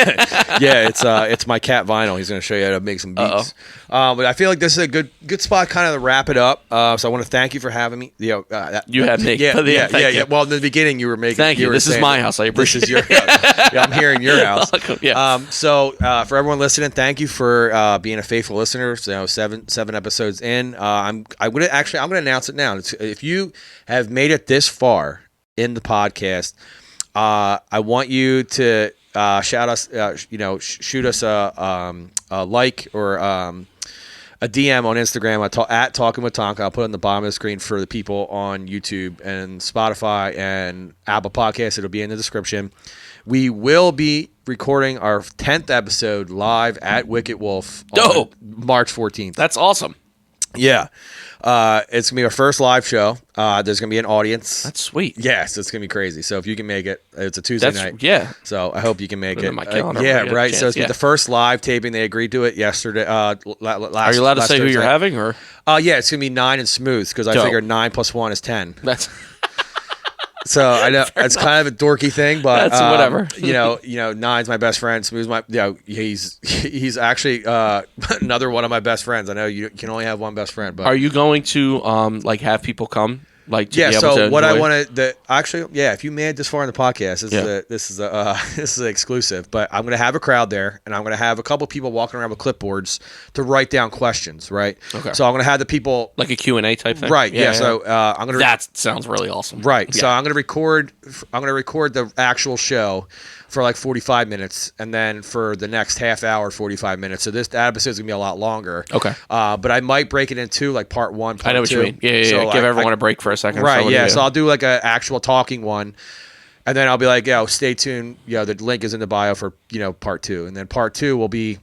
Yeah, it's my cat Vinyl. He's going to show you how to make some beats. But I feel like this is a good spot kind of to wrap it up. So I want to thank you for having me. You had me. Yeah. Well, in the beginning, you were making. Thank you. This is my house. I appreciate this is your house. Yeah, I'm here in your house. Yeah. So for everyone listening, thank you for being a faithful listener. So 7 episodes in. I'm going to announce it now. If you have made it this far in the podcast, I want you to shout us, shoot us a like or a DM on Instagram at Talkin with Tonka. I'll put it on the bottom of the screen for the people on YouTube and Spotify and Apple Podcasts. It'll be in the description. We will be recording our 10th episode live at Wicked Wolf on March 14th. That's awesome. Yeah. It's going to be our first live show. There's going to be an audience. That's sweet. Yes, it's going to be crazy. So if you can make it, it's a Tuesday night. Yeah. So I hope you can make Put it it. in my calendar. Right. So it's the first live taping. They agreed to it yesterday. Are you allowed to say who you're having? Or yeah, it's going to be 9 and Smooth because I figured 9 plus 1 is 10. That's... So I know it's kind of a dorky thing, but that's whatever. 9's my best friend. Smooth's he's actually another one of my best friends. I know you can only have one best friend, but are you going to have people come? So what I want to if you made it this far in the podcast, this is an exclusive. But I'm going to have a crowd there, and I'm going to have a couple people walking around with clipboards to write down questions. Right. Okay. So I'm going to have the people like a Q&A type thing. Right. Yeah. So I'm going to. That sounds really awesome. Right. Yeah. So I'm going to record. I'm going to record the actual show for like 45 minutes, and then for the next half hour, 45 minutes. So that episode is going to be a lot longer. Okay. But I might break it in two, like part 1, part 2. I know what you mean. Yeah. So give everyone a break for a second. Right, yeah. So I'll do like an actual talking one, and then I'll be like, stay tuned. The link is in the bio for, part 2. And then part 2 will be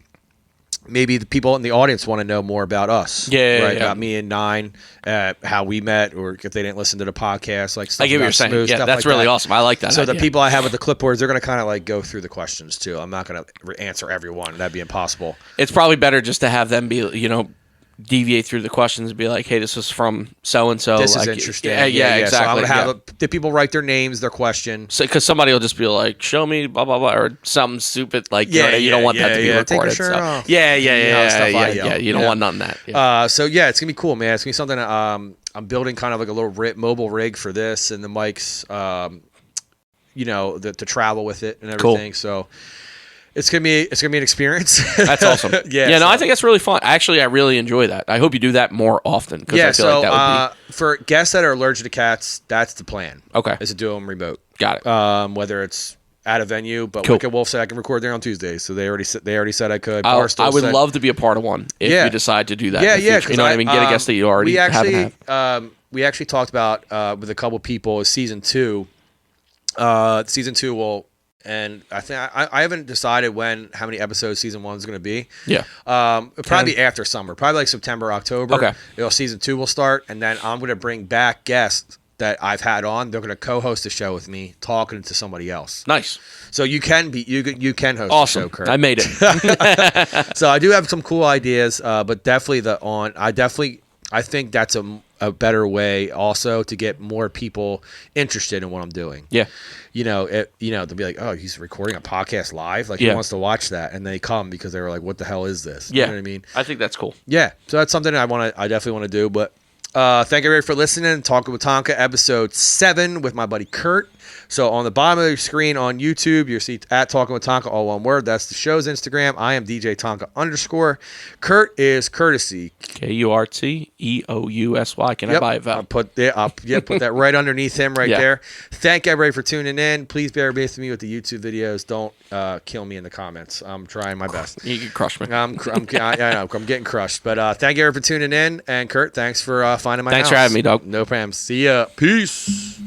maybe the people in the audience want to know more about us. About me and 9, how we met, or if they didn't listen to the podcast, like stuff. I get what you're saying. Smooth, yeah, that's like really that. Awesome. I like that. So idea. the people I have with the clipboards, they're going to kind of like go through the questions too. I'm not going to answer everyone. That'd be impossible. It's probably better just to have them be, deviate through the questions and be like, hey, this is from so-and-so. This is interesting. Yeah, exactly. So I'm going to have the people write their names, their question. Because somebody will just be like, show me, blah, blah, blah, or something stupid. Like, you don't want that to be recorded. Take your shirt off. Yeah. You don't want none of that. Yeah. So, yeah, it's going to be cool, man. It's going to be something I'm building kind of like a little mobile rig for this and the mics, to travel with it and everything. Cool. So it's gonna be an experience. That's awesome. I think that's really fun. Actually, I really enjoy that. I hope you do that more often. Yeah. So like that would be... for guests that are allergic to cats, that's the plan. Okay. Is to do them remote. Got it. Whether it's at a venue, but cool. Wicked Wolf said I can record there on Tuesdays, so they already said I could. I would love to be a part of one if you decide to do that. Yeah. You know what I mean? Get a guest that you already have. We actually talked about with a couple people season 2. Season 2 will. And I think I haven't decided how many episodes season 1 is going to be. Yeah. It'll probably be after summer, probably like September, October. Okay. Season 2 will start, and then I'm going to bring back guests that I've had on. They're going to co-host the show with me, talking to somebody else. Nice. So you can host awesome. the show, Kurt. I made it. So I do have some cool ideas, but definitely I think that's a better way also to get more people interested in what I'm doing. Yeah. They'll be like, oh, he's recording a podcast live. Like, who wants to watch that? And they come because they were like, what the hell is this? You know what I mean? I think that's cool. Yeah. So that's something I definitely want to do. But thank everybody for listening. Talking with Tonka, episode 7 with my buddy Kurt. So on the bottom of your screen on YouTube, you'll see at Talkin with Tonka, all one word. That's the show's Instagram. I am DJ Tonka _. Kurt is Kurteousy. KURTEOUSY. Can I buy a vowel? Put that right underneath him there. Thank everybody for tuning in. Please bear with me with the YouTube videos. Don't kill me in the comments. I'm trying my best. You can crush me. I know. I'm getting crushed. But thank you everybody for tuning in. And Kurt, thanks for finding my house. Thanks for having me, dog. No problem. See ya. Peace.